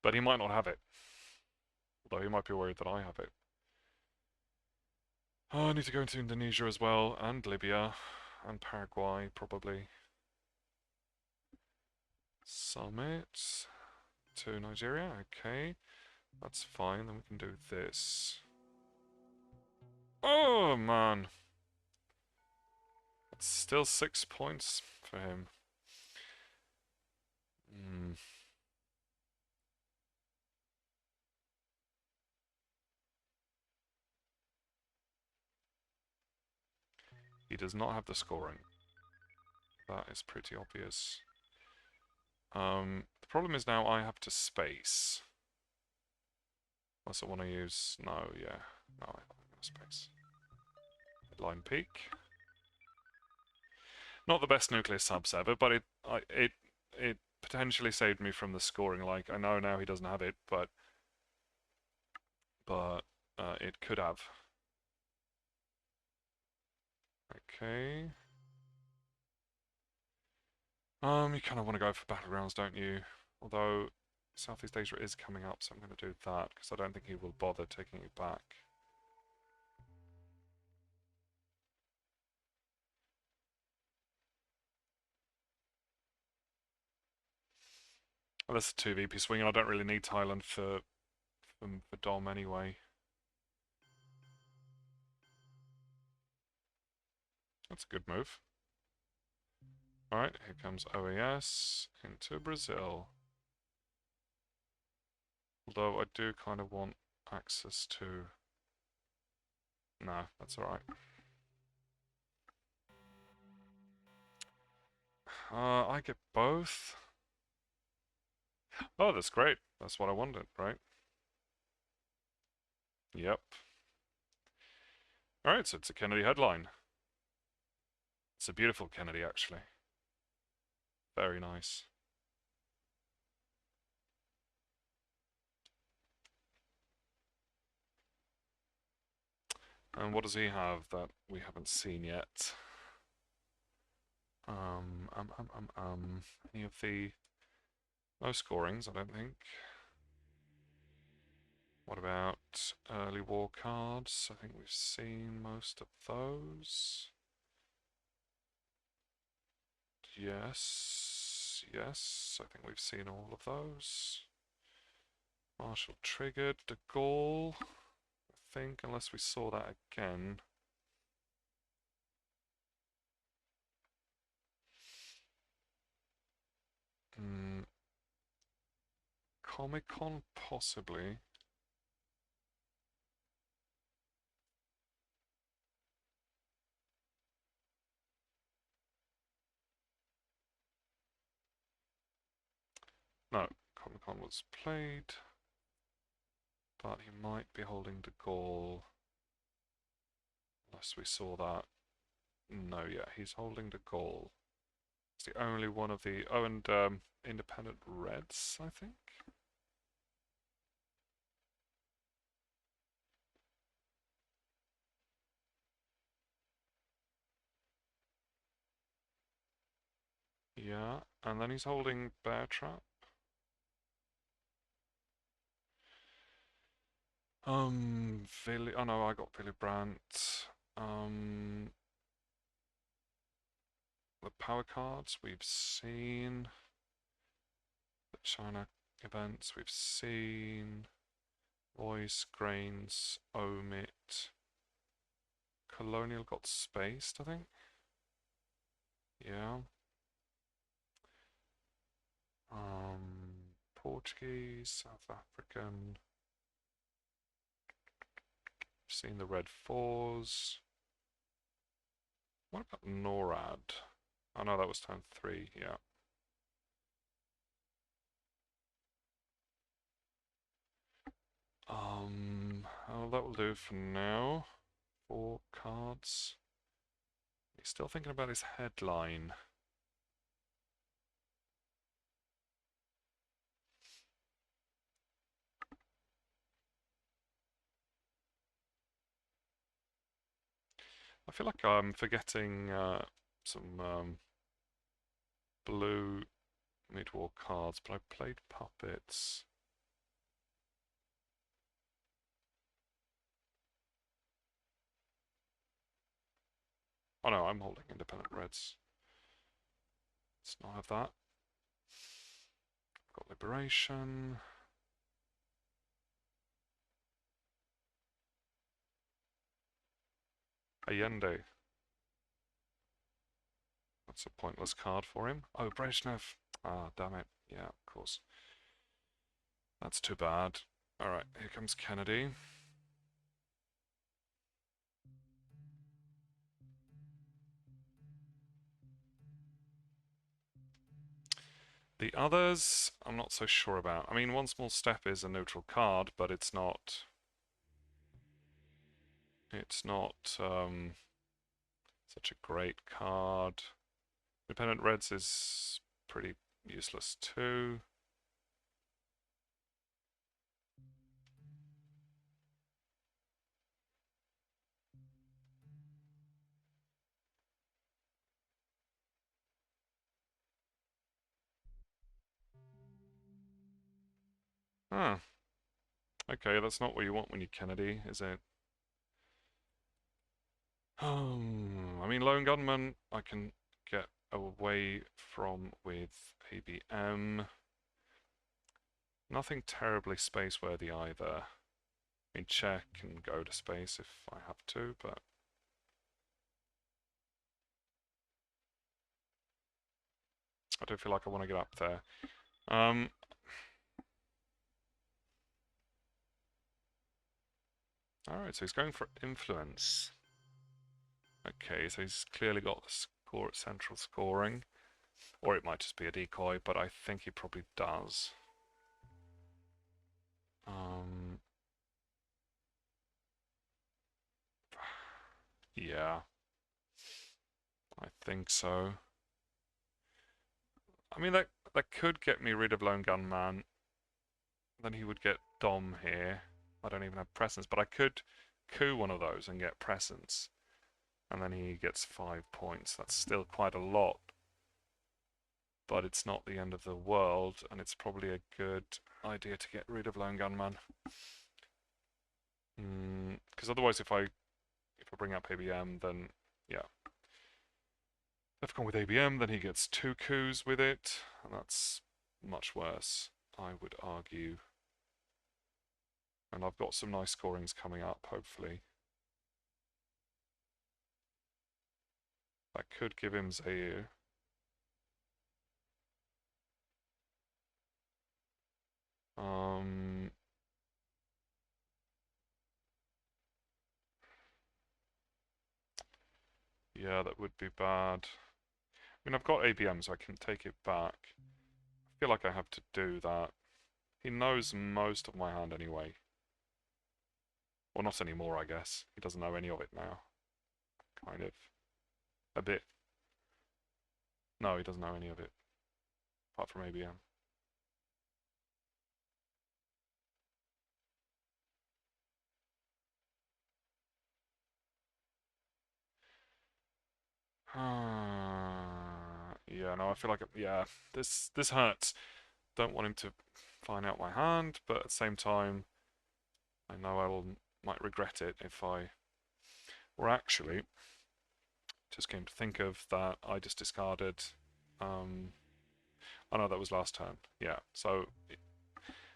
But he might not have it. Although he might be worried that I have it. Oh, I need to go into Indonesia as well, and Libya, and Paraguay, probably. Summit to Nigeria, okay. That's fine, then we can do this. Oh, man. It's still 6 points for him. He does not have the scoring. That is pretty obvious. The problem is now I have to space. Unless I want to use... No, yeah. No, I'm going to space. Line peak. Not the best nuclear subs ever, but it potentially saved me from the scoring. Like, I know now he doesn't have it, but it could have. Okay. You kind of want to go for battlegrounds, don't you? Although Southeast Asia is coming up, so I'm going to do that because I don't think he will bother taking it back. Well, that's a 2 VP swing, and I don't really need Thailand for Dom anyway. That's a good move. Alright, here comes OAS into Brazil. Although I do kind of want access to... No, that's alright. I get both. Oh, that's great. That's what I wanted, right? Yep. Alright, so it's a Kennedy headline. It's a beautiful Kennedy, actually. Very nice. And what does he have that we haven't seen yet? Any of the... No scorings, I don't think. What about early war cards? I think we've seen most of those. Yes, yes, I think we've seen all of those. Marshall triggered, de Gaulle, I think, unless we saw that again. Comic-Con, possibly. No, Comic-Con was played, but he might be holding de Gaulle, unless we saw that. No, yeah, he's holding de Gaulle. It's the only one of the... Oh, and Independent Reds, I think? Yeah, and then he's holding Bear Trap. Willy... Oh no, I got Willy Brandt. The power cards we've seen. The China events we've seen. Voice, Grains, Omit. Colonial got spaced, I think. Yeah. Portuguese, South African. Seen the red fours. What about NORAD? Oh no, that was turn 3, yeah. Oh, that will do for now. 4 cards. He's still thinking about his headline. I feel like I'm forgetting some blue mid-war cards, but I played puppets. Oh no, I'm holding independent reds. Let's not have that. Got liberation. Allende. That's a pointless card for him. Oh, Brezhnev. Ah, damn it. Yeah, of course. That's too bad. Alright, here comes Kennedy. The others, I'm not so sure about. I mean, One Small Step is a neutral card, but it's not... It's not such a great card. Independent Reds is pretty useless too. Huh. Okay, that's not what you want when you're Kennedy, is it? I mean, Lone Gunman, I can get away from with ABM. Nothing terribly space-worthy either. I mean, check and go to space if I have to, but... I don't feel like I want to get up there. Alright, so he's going for influence. Okay, so he's clearly got the score at central scoring. Or it might just be a decoy, but I think he probably does. Yeah, I think so. I mean, that could get me rid of Lone Gunman. Then he would get Dom here. I don't even have presence, but I could coup one of those and get presence. And then he gets 5 points. That's still quite a lot. But it's not the end of the world, and it's probably a good idea to get rid of Lone Gunman. Because otherwise, if I bring up ABM, then yeah. If I've gone with ABM, then he gets 2 coups with it, and that's much worse, I would argue. And I've got some nice scorings coming up, hopefully. That could give him Zaire. Yeah, that would be bad. I mean, I've got ABM, so I can take it back. I feel like I have to do that. He knows most of my hand anyway. Well, not anymore, I guess. He doesn't know any of it now. Kind of. A bit. No, he doesn't know any of it. Apart from ABM. Yeah, no, I feel like, yeah, this hurts. Don't want him to find out my hand, but at the same time, I know might regret it if I... Or actually, just came to think of that I just discarded... Oh no, that was last turn. Yeah, so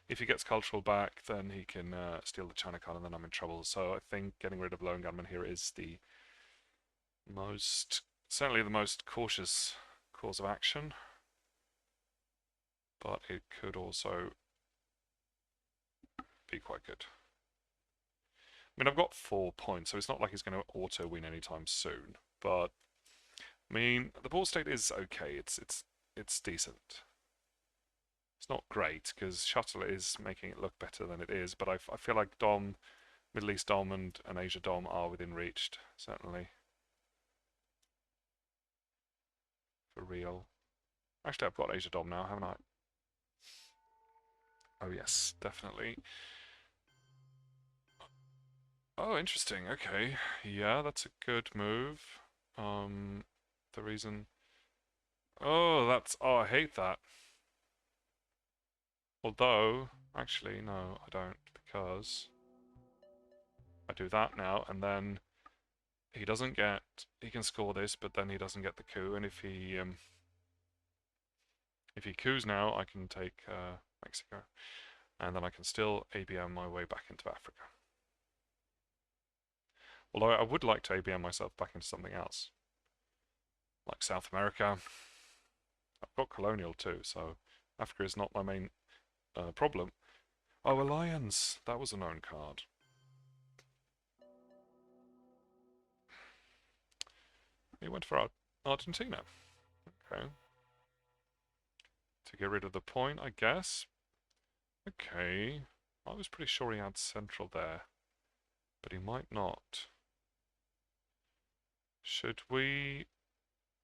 if he gets cultural back, then he can steal the China card, and then I'm in trouble. So I think getting rid of Lone Gunman here is the certainly the most cautious course of action. But it could also be quite good. I mean, I've got 4 points, so it's not like he's going to auto-win anytime soon. But, I mean, the ball state is okay. It's decent. It's not great, because Shuttle is making it look better than it is, but I feel like Dom, Middle East Dom and Asia Dom are within reach, certainly. For real. Actually, I've got Asia Dom now, haven't I? Oh yes, definitely. Oh, interesting. Okay. Yeah, that's a good move. The reason... Oh, that's... Oh, I hate that. Although, actually, no, I don't, because I do that now, and then he doesn't get... He can score this, but then he doesn't get the coup, and if he coups now, I can take Mexico, and then I can still ABM my way back into Africa. Although I would like to ABM myself back into something else, like South America. I've got colonial too, so Africa is not my main problem. Oh, Alliance! That was a known card. He went for Argentina. Okay. To get rid of the point, I guess. Okay. I was pretty sure he had Central there, but he might not. Should we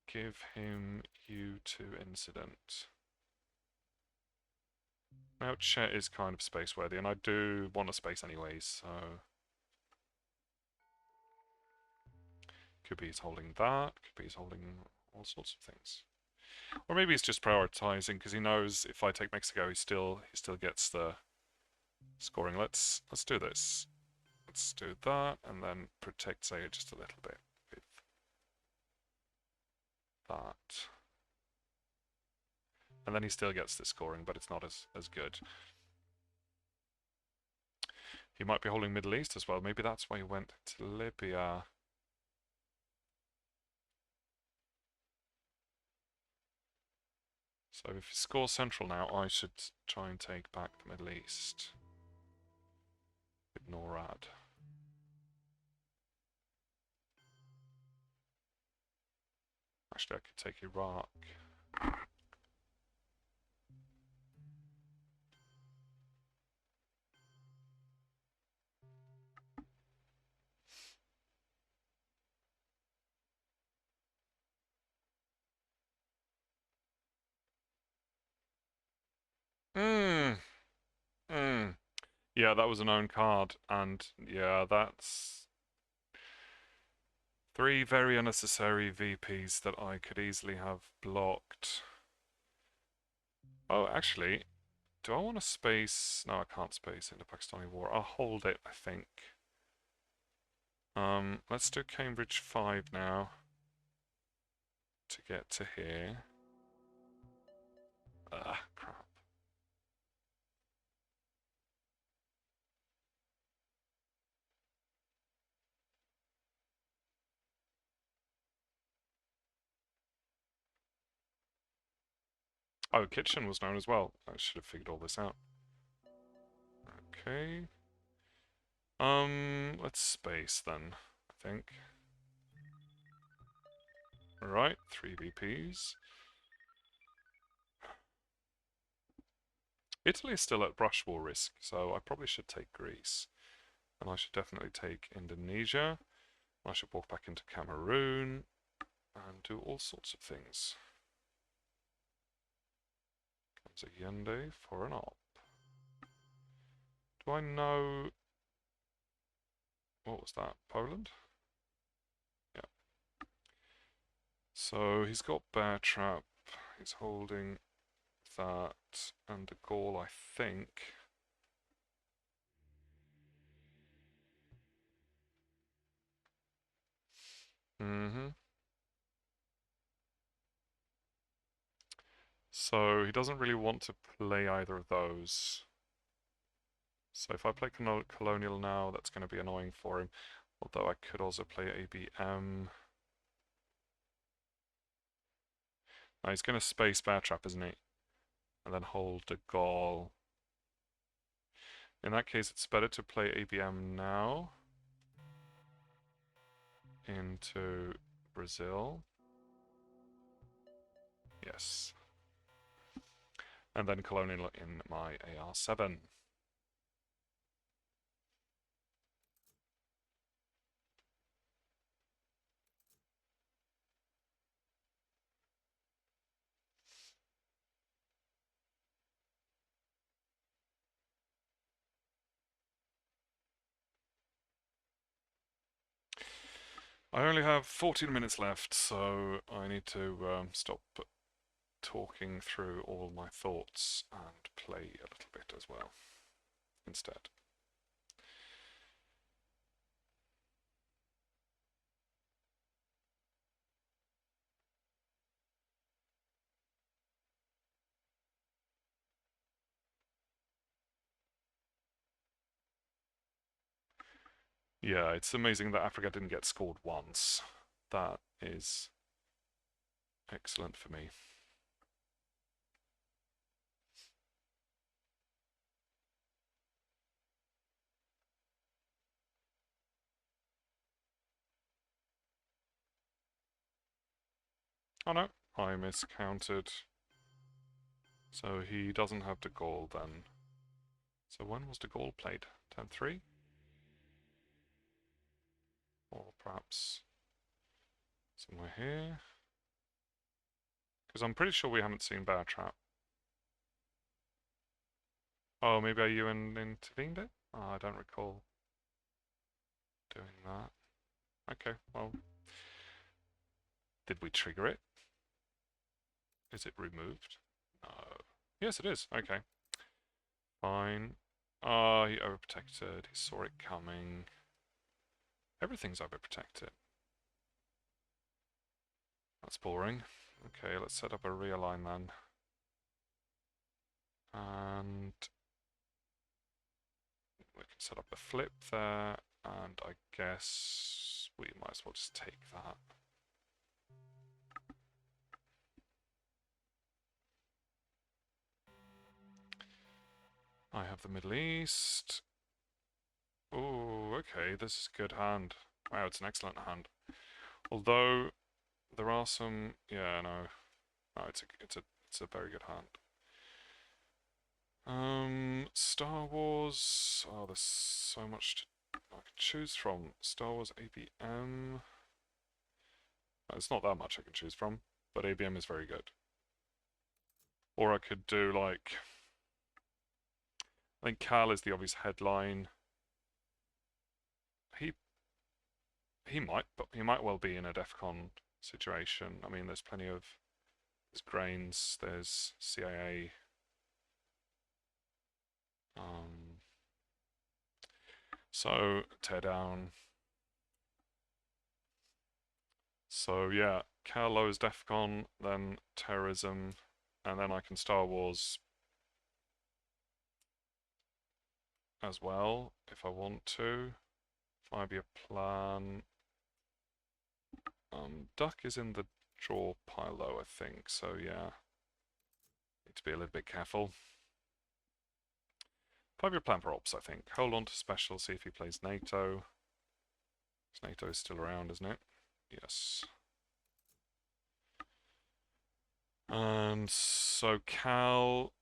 give him U2 incident? Now, Chet is kind of space worthy, and I do want a space anyways, so... Could be he's holding that, could be he's holding all sorts of things. Or maybe he's just prioritizing because he knows if I take Mexico, he still gets the scoring. Let's do this. Let's do that, and then protect Zaire just a little bit with that. And then he still gets the scoring, but it's not as good. He might be holding Middle East as well. Maybe that's why he went to Libya. So if he scores Central now, I should try and take back the Middle East with NORAD. Actually, I could take Iraq. Hmm. Hmm. Yeah, that was an own card, and yeah, that's three very unnecessary VPs that I could easily have blocked. Oh, actually, do I want to space? No, I can't space into Pakistani war. I'll hold it, I think. Let's do Cambridge 5 now to get to here. Ah, crap. Oh, kitchen was known as well. I should have figured all this out. Okay. Let's space then, I think. Alright, 3 VPs. Italy is still at brush war risk, so I probably should take Greece. And I should definitely take Indonesia. I should walk back into Cameroon and do all sorts of things. Comes Allende for an op. Do I know... What was that? Poland? Yeah. So he's got Bear Trap. He's holding that and De Gaulle, I think. Mm-hmm. So he doesn't really want to play either of those. So if I play Colonial now, that's going to be annoying for him. Although I could also play ABM. Now he's going to space Bear Trap, isn't he? And then hold De Gaulle. In that case, it's better to play ABM now into Brazil. Yes. And then Colonial in my AR7. I only have 14 minutes left, so I need to stop talking through all my thoughts and play a little bit as well instead. Yeah, it's amazing that Africa didn't get scored once. That is excellent for me. Oh no, I miscounted. So he doesn't have De Gaulle then. So when was De Gaulle played? 10-3? Or perhaps somewhere here? Because I'm pretty sure we haven't seen Bear Trap. Oh, maybe you intervened it? Oh, I don't recall doing that. Okay, well, did we trigger it? Is it removed? No. Yes, it is. Okay. Fine. Ah, he overprotected. He saw it coming. Everything's overprotected. That's boring. Okay, let's set up a realign then. And we can set up a flip there. And I guess we might as well just take that. I have the Middle East. Oh, okay, this is a good hand. Wow, it's an excellent hand. Although, there are some... Yeah, no. Oh, it's a very good hand. Star Wars. Oh, there's so much I can choose from. Star Wars ABM. It's not that much I can choose from, but ABM is very good. Or I could do like, I think Cal is the obvious headline. He he might well be in a DEFCON situation. I mean, there's plenty of there's Grains, there's CIA. So tear down. So yeah, Cal lowers DEFCON, then terrorism, and then I can Star Wars as well if I want to. Might be a plan. Duck is in the draw pile though, I think. So yeah, need to be a little bit careful. 5-year plan for ops, I think. Hold on to special, see if he plays NATO. NATO is still around, isn't it? Yes. And so Cal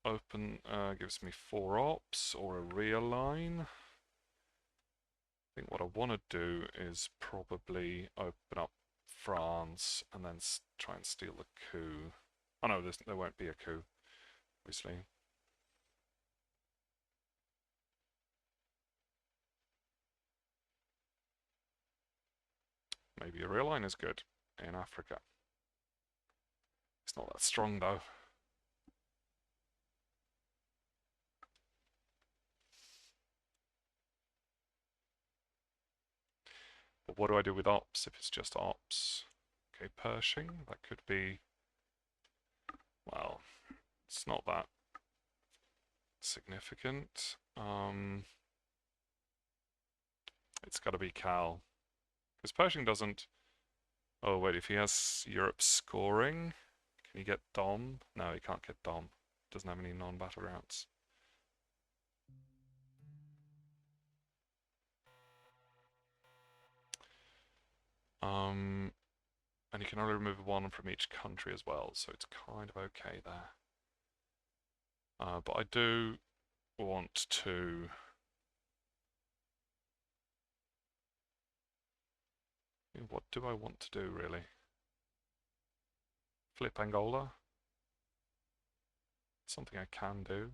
open gives me 4 ops or a realign. I think what I want to do is probably open up France and then try and steal the coup. Oh no, there won't be a coup, obviously. Maybe a realign is good in Africa. It's not that strong though. But what do I do with ops if it's just ops? Okay, Pershing, that could be, well, it's not that significant. It's got to be Cal. Because Pershing doesn't... Oh, wait, if he has Europe scoring, can he get Dom? No, he can't get Dom. Doesn't have any non-battle routes. And you can only remove 1 from each country as well, so it's kind of okay there. But I do want to... What do I want to do, really? Flip Angola? Something I can do.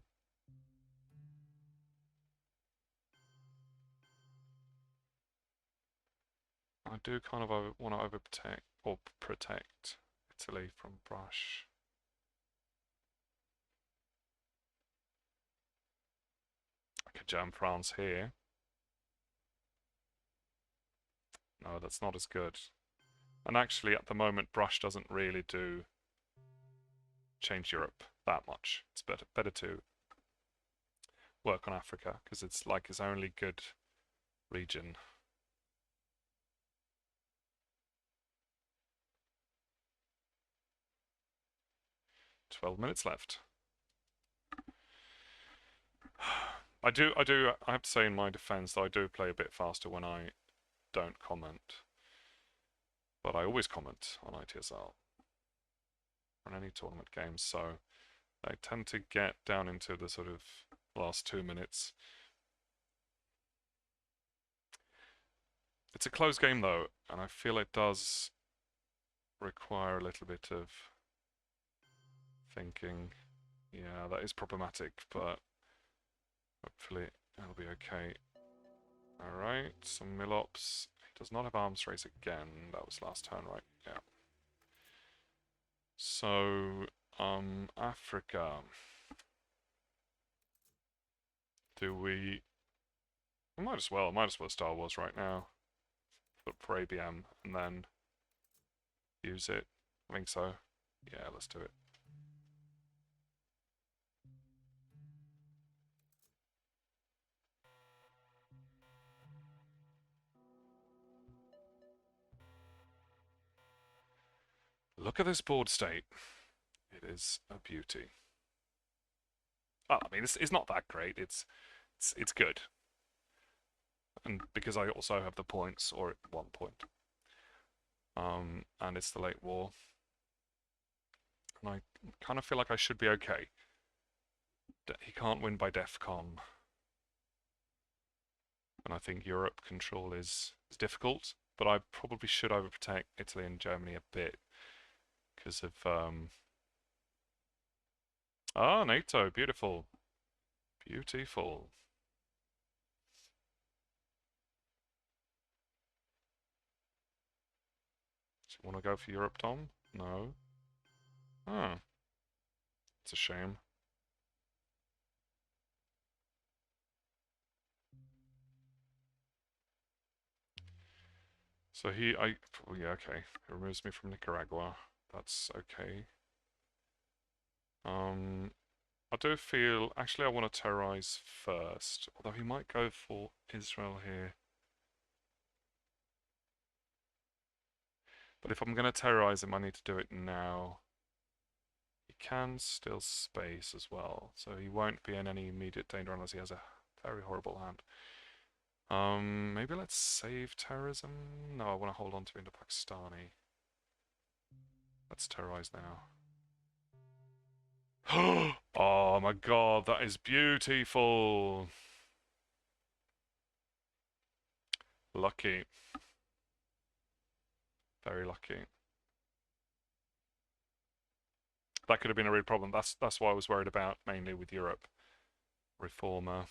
I do kind of want to overprotect or protect Italy from Brush. I could jam France here. No, that's not as good. And actually, at the moment, Brush doesn't really do change Europe that much. It's better to work on Africa because it's like his only good region. "12 minutes left." I have to say in my defense that I do play a bit faster when I don't comment. But I always comment on ITSL on any tournament games, so I tend to get down into the sort of last 2 minutes. It's a close game though, and I feel it does require a little bit of thinking. Yeah, that is problematic, but hopefully it'll be okay. Alright, some Milops. He does not have arms race again. That was last turn, right? Yeah. So, Africa. Do we... I might as well Star Wars right now. For ABM, and then use it. I think so. Yeah, let's do it. Look at this board state. It is a beauty. Well, I mean, it's not that great. It's good. And because I also have the points, or 1 point. And it's the late war. and I kind of feel like I should be okay. He can't win by DEFCON. And I think Europe control is difficult, but I probably should overprotect Italy and Germany a bit because of NATO, beautiful, beautiful. Do you want to go for Europe, Tom? No. Oh, it's a shame. So oh, yeah, okay. It removes me from Nicaragua. That's okay. I do feel, actually I want to terrorize first, although he might go for Israel here. But if I'm going to terrorize him, I need to do it now. He can still space as well, so he won't be in any immediate danger unless he has a very horrible hand. Maybe let's save terrorism? No, I want to hold on to Indo-Pakistani. Let's terrorize now. Oh my god, that is beautiful! Lucky. Very lucky. That could have been a real problem. That's what I was worried about, mainly with Europe. Reformer.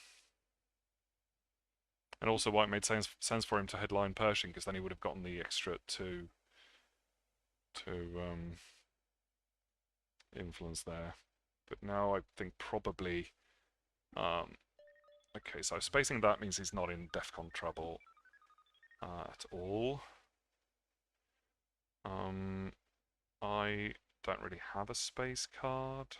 And also why it made sense for him to headline Pershing, because then he would have gotten the extra to influence there. But now I think probably okay, so spacing that means he's not in DEFCON trouble at all. I don't really have a space card.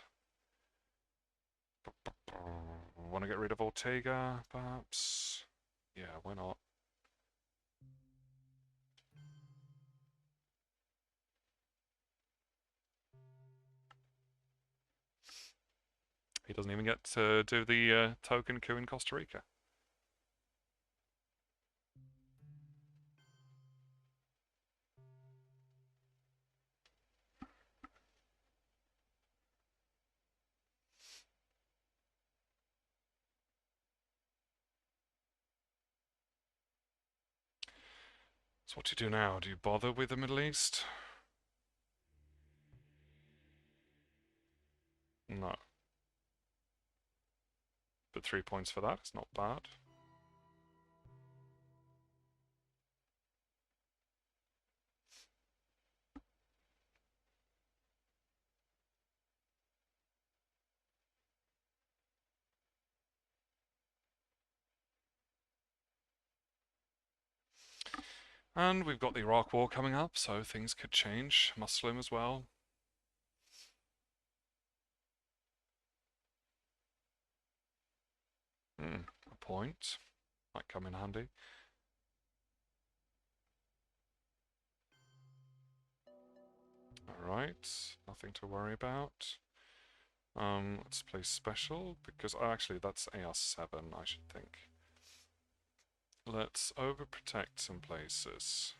Want to get rid of Ortega, perhaps? Yeah, why not? He doesn't even get to do the token coup in Costa Rica. So what do you do now? Do you bother with the Middle East? No. But 3 points for that is not bad. And we've got the Iraq War coming up, so things could change. Muslim as well. A point. Might come in handy. Alright, nothing to worry about. Let's play special, because actually that's AR7, I should think. Let's overprotect some places.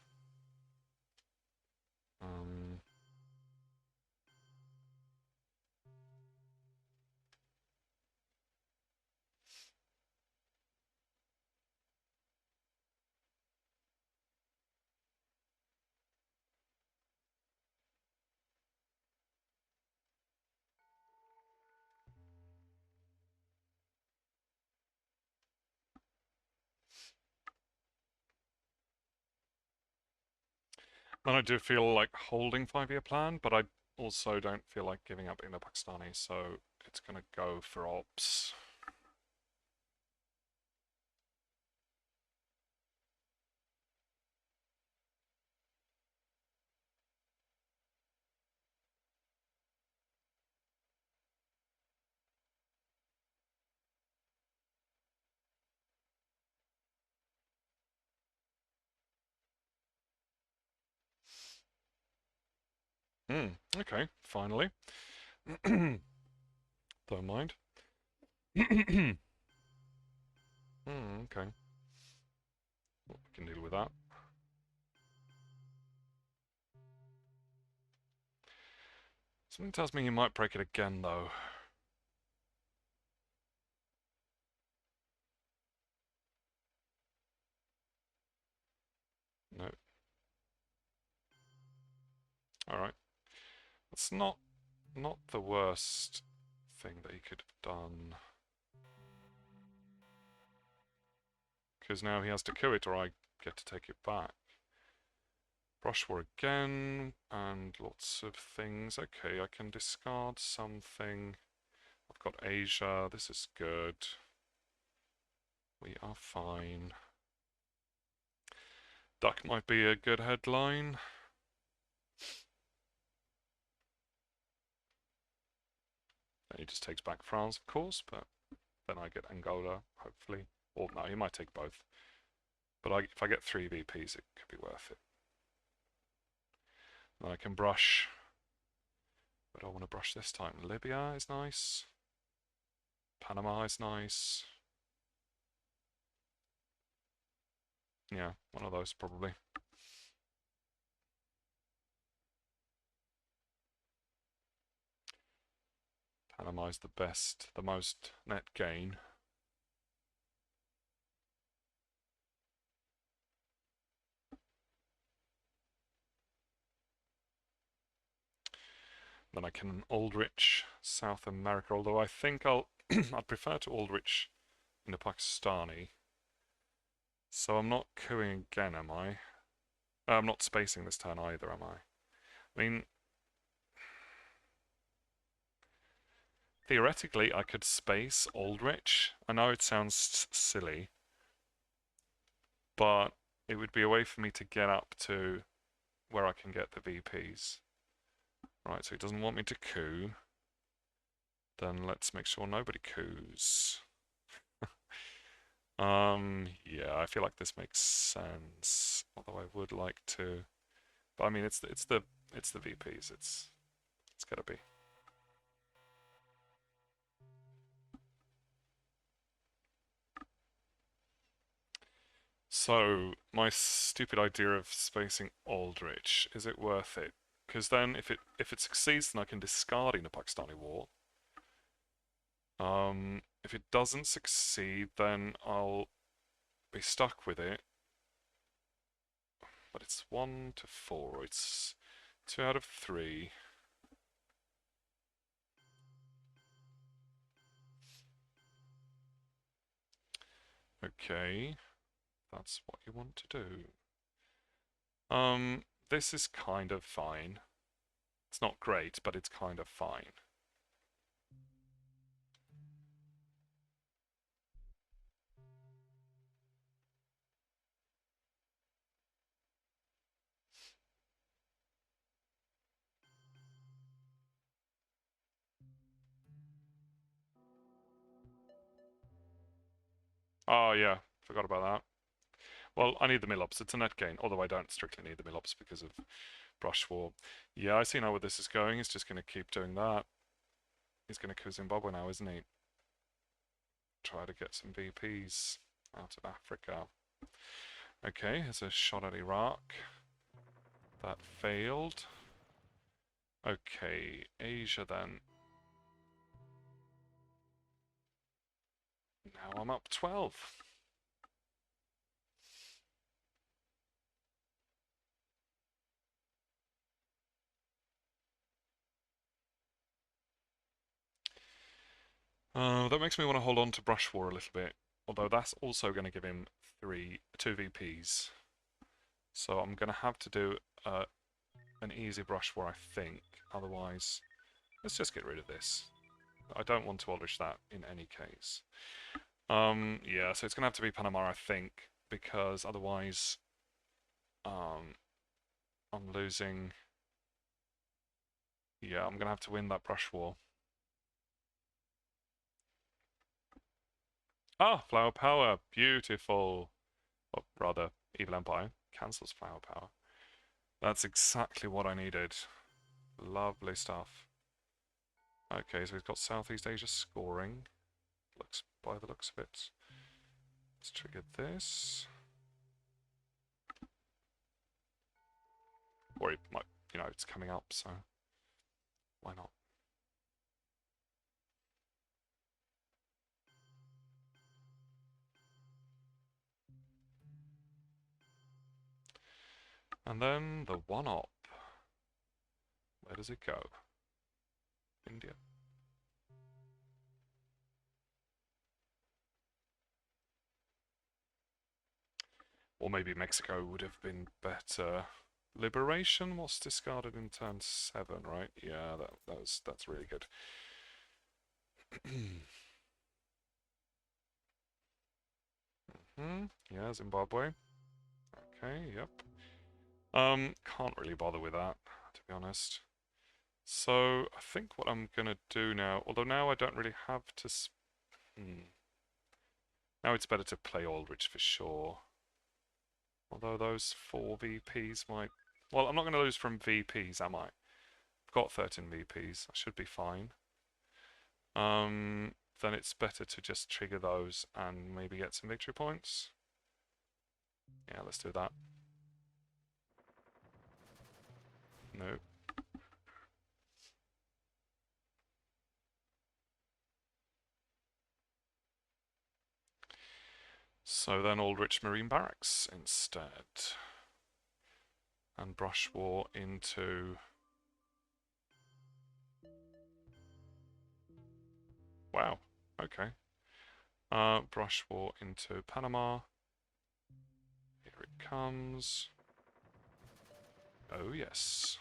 And I do feel like holding 5-year plan, but I also don't feel like giving up Indo-Pakistani, so it's gonna go for ops. Okay, finally. Don't mind. Okay. Well, we can deal with that. Something tells me he might break it again, though. No. Alright. That's not the worst thing that he could have done. Because now he has to coup it or I get to take it back. Brush war again, and lots of things. Okay, I can discard something. I've got Asia, this is good. We are fine. Duck might be a good headline. He just takes back France, of course, but then I get Angola, hopefully. Or no, he might take both. But if I get 3 VPs, it could be worth it. Then I can brush. But I want to brush this time. Libya is nice. Panama is nice. Yeah, one of those probably. Panama is the best, the most net gain. Then I can Aldrich South America, although I think I'd prefer to Aldrich in the Pakistani. So I'm not cooing again, am I? I'm not spacing this turn either, am I? I mean, theoretically, I could space Aldrich. I know it sounds silly, but it would be a way for me to get up to where I can get the VPs. Right, so he doesn't want me to coup. Then let's make sure nobody coups. Yeah, I feel like this makes sense. Although I would like to, but I mean, it's the VPs. It's gotta be. So my stupid idea of spacing Aldrich, is it worth it? Because then if it succeeds, then I can discard in the Pakistani war. If it doesn't succeed, then I'll be stuck with it. But it's 1 to 4. It's 2 out of 3. Okay, that's what you want to do. This is kind of fine. It's not great, but it's kind of fine. Oh yeah, forgot about that. Well, I need the Millops. It's a net gain, although I don't strictly need the Millops because of Brush War. Yeah, I see now where this is going. He's just going to keep doing that. He's going to coup Zimbabwe now, isn't he? Try to get some VPs out of Africa. Okay, here's a shot at Iraq. That failed. Okay, Asia then. Now I'm up 12. That makes me want to hold on to Brush War a little bit. Although that's also going to give him 2 VPs. So I'm going to have to do an easy Brush War, I think. Otherwise, let's just get rid of this. I don't want to Aldrich that in any case. Yeah, so it's going to have to be Panama, I think, because otherwise I'm losing. Yeah, I'm going to have to win that Brush War. Ah, Flower Power, beautiful. Or rather, Evil Empire cancels Flower Power. That's exactly what I needed. Lovely stuff. Okay, so we've got Southeast Asia scoring. Looks by the looks of it. Let's trigger this. Or it might, it's coming up, so. Why not? And then the one-op. Where does it go? India. Or maybe Mexico would have been better. Liberation was discarded in turn 7, right? Yeah, that's really good. Yeah, Zimbabwe. Okay, yep. Can't really bother with that, to be honest. So I think what I'm gonna do now, although now I don't really have to. Now it's better to play Aldrich for sure. Although those 4 VPs might. Well, I'm not going to lose from VPs, am I? I've got 13 VPs. I should be fine. Then it's better to just trigger those and maybe get some victory points. Yeah, let's do that. No. So then Aldrich Marine Barracks instead. And Brush War into... Wow, okay. Brush War into Panama. Here it comes. Oh yes.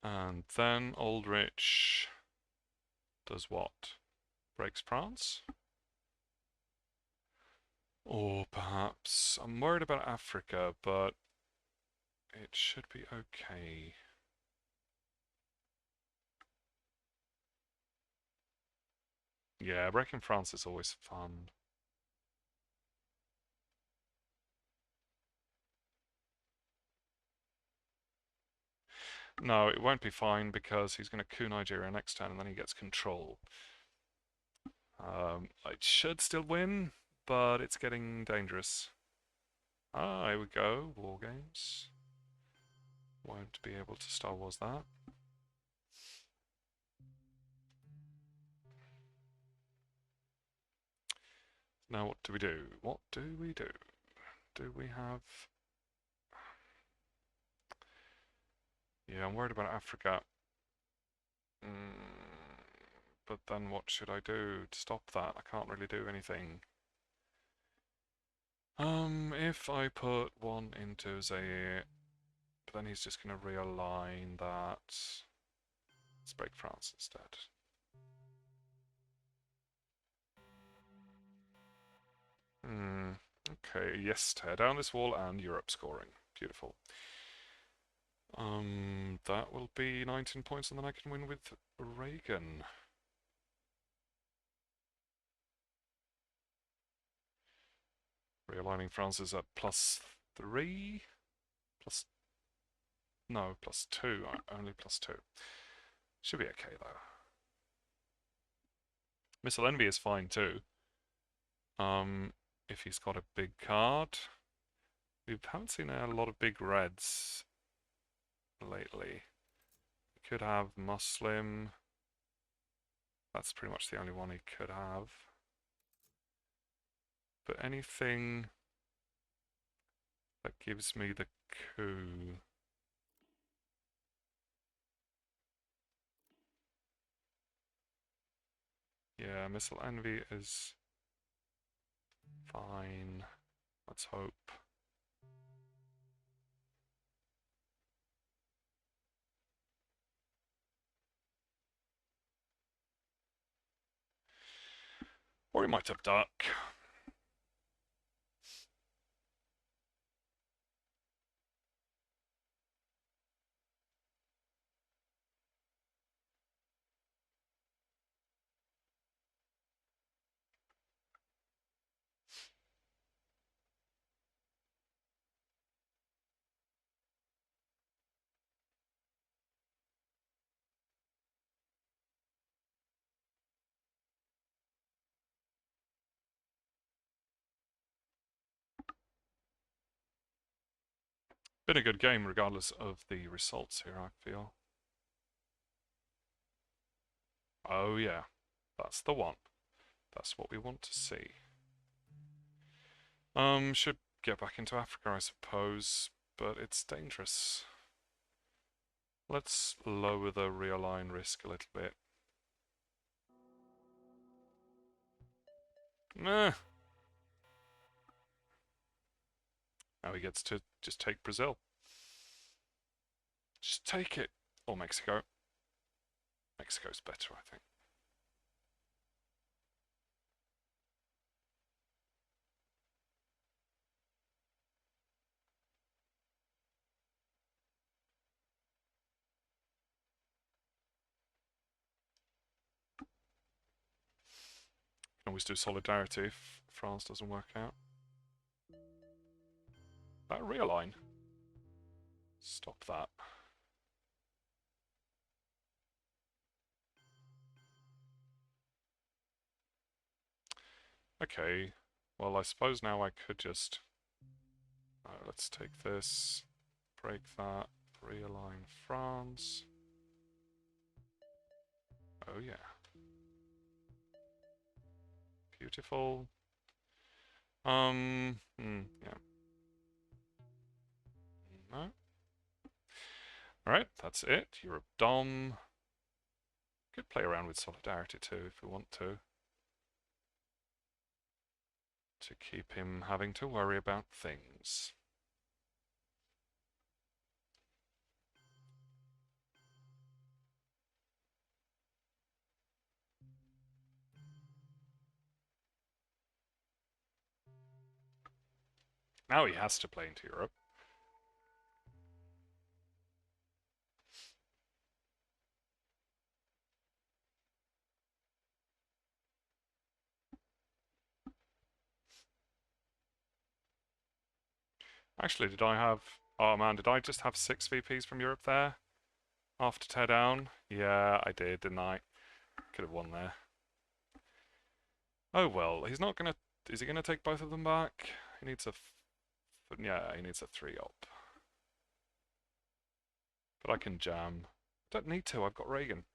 And then Aldrich does what? Breaks France? Or perhaps... I'm worried about Africa, but it should be okay. Yeah, breaking France is always fun. No, it won't be fine because he's going to coup Nigeria next turn and then he gets control. It should still win, but it's getting dangerous. Ah, here we go. War games. Won't be able to Star Wars that. Now what do we do? What do we do? Do we have... Yeah, I'm worried about Africa. But then what should I do to stop that? I can't really do anything. If I put one into Zaire, but then he's just going to realign that. Let's break France instead. Okay, yes, tear down this wall and Europe scoring. Beautiful. That will be 19 points and then I can win with Reagan. Realigning France is at +3? No, +2. Only +2. Should be okay though. Missile Envy is fine too. If he's got a big card. We haven't seen a lot of big reds lately. We could have Muslim. That's pretty much the only one he could have. But anything that gives me the coup. Yeah, Missile Envy is fine. Let's hope. Or he might have Duck. been a good game regardless of the results here, I feel. Oh yeah, that's the one. That's what we want to see. Should get back into Africa, I suppose, but it's dangerous. Let's lower the realign risk a little bit. Nah. Now he gets to just take Brazil. Just take it. Or Mexico. Mexico's better, I think. Can always do solidarity if France doesn't work out. That realign. Stop that. Okay. Well, I suppose now I could just... let's take this. Break that. Realign France. Oh yeah. Beautiful. Yeah. No. Alright, that's it. Europe Dom. Could play around with solidarity too if we want to. To keep him having to worry about things. Now he has to play into Europe. Actually, did I have... Oh man, did I just have 6 VPs from Europe there? After tear down? Yeah, I did, didn't I? Could have won there. Oh well, he's not gonna... Is he gonna take both of them back? He needs a... Yeah, he needs a 3-op. But I can jam. Don't need to, I've got Reagan.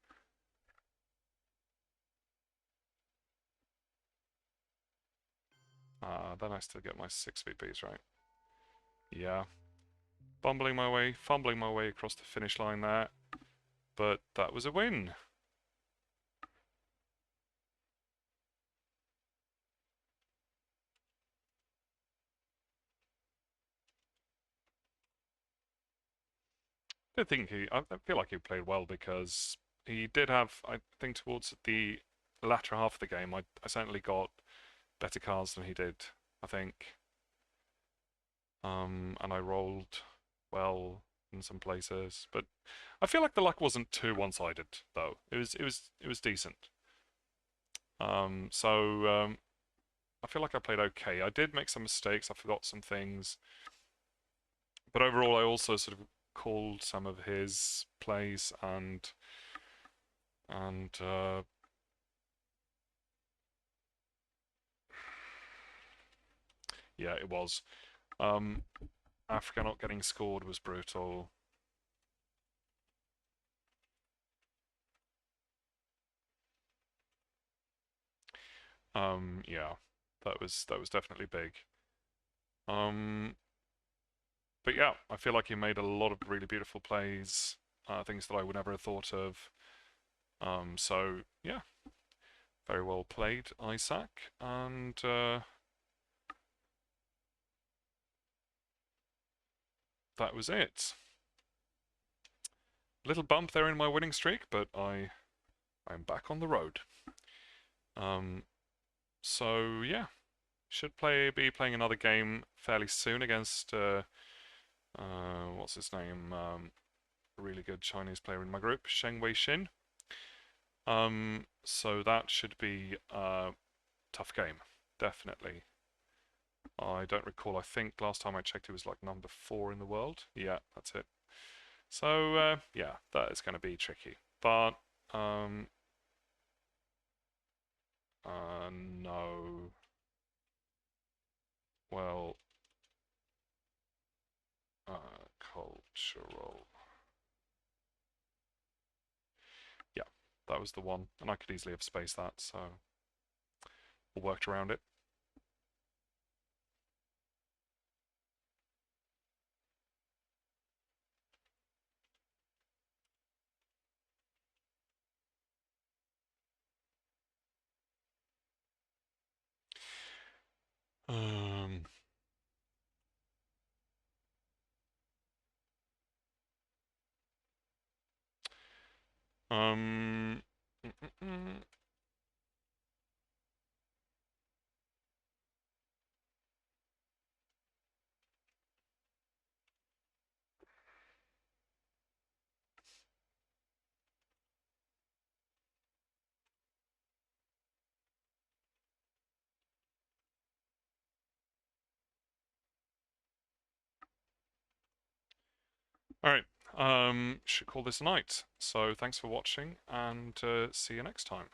Then I still get my 6 VPs, right? Yeah. Fumbling my way across the finish line there. But that was a win. I feel like he played well because he did have, I think towards the latter half of the game, I certainly got better cards than he did, I think. And I rolled well in some places, but I feel like the luck wasn't too one-sided though. It was decent. I feel like I played okay. I did make some mistakes. I forgot some things, but overall, I also sort of called some of his plays and yeah, it was. Africa not getting scored was brutal. Yeah, that was definitely big. But yeah, I feel like he made a lot of really beautiful plays, things that I would never have thought of. So yeah, very well played, Isaac, and that was it. Little bump there in my winning streak, but I'm back on the road. So yeah, should be playing another game fairly soon against what's his name? A really good Chinese player in my group, Sheng Wei Xin. So that should be a tough game, definitely. I don't recall. I think last time I checked, he was like number 4 in the world. Yeah, that's it. So yeah, that is going to be tricky. But no. Well, Natural. Yeah, that was the one, and I could easily have spaced that, so we worked around it. Um, um, mm, mm, mm. All right, should call this a night. So thanks for watching, and see you next time.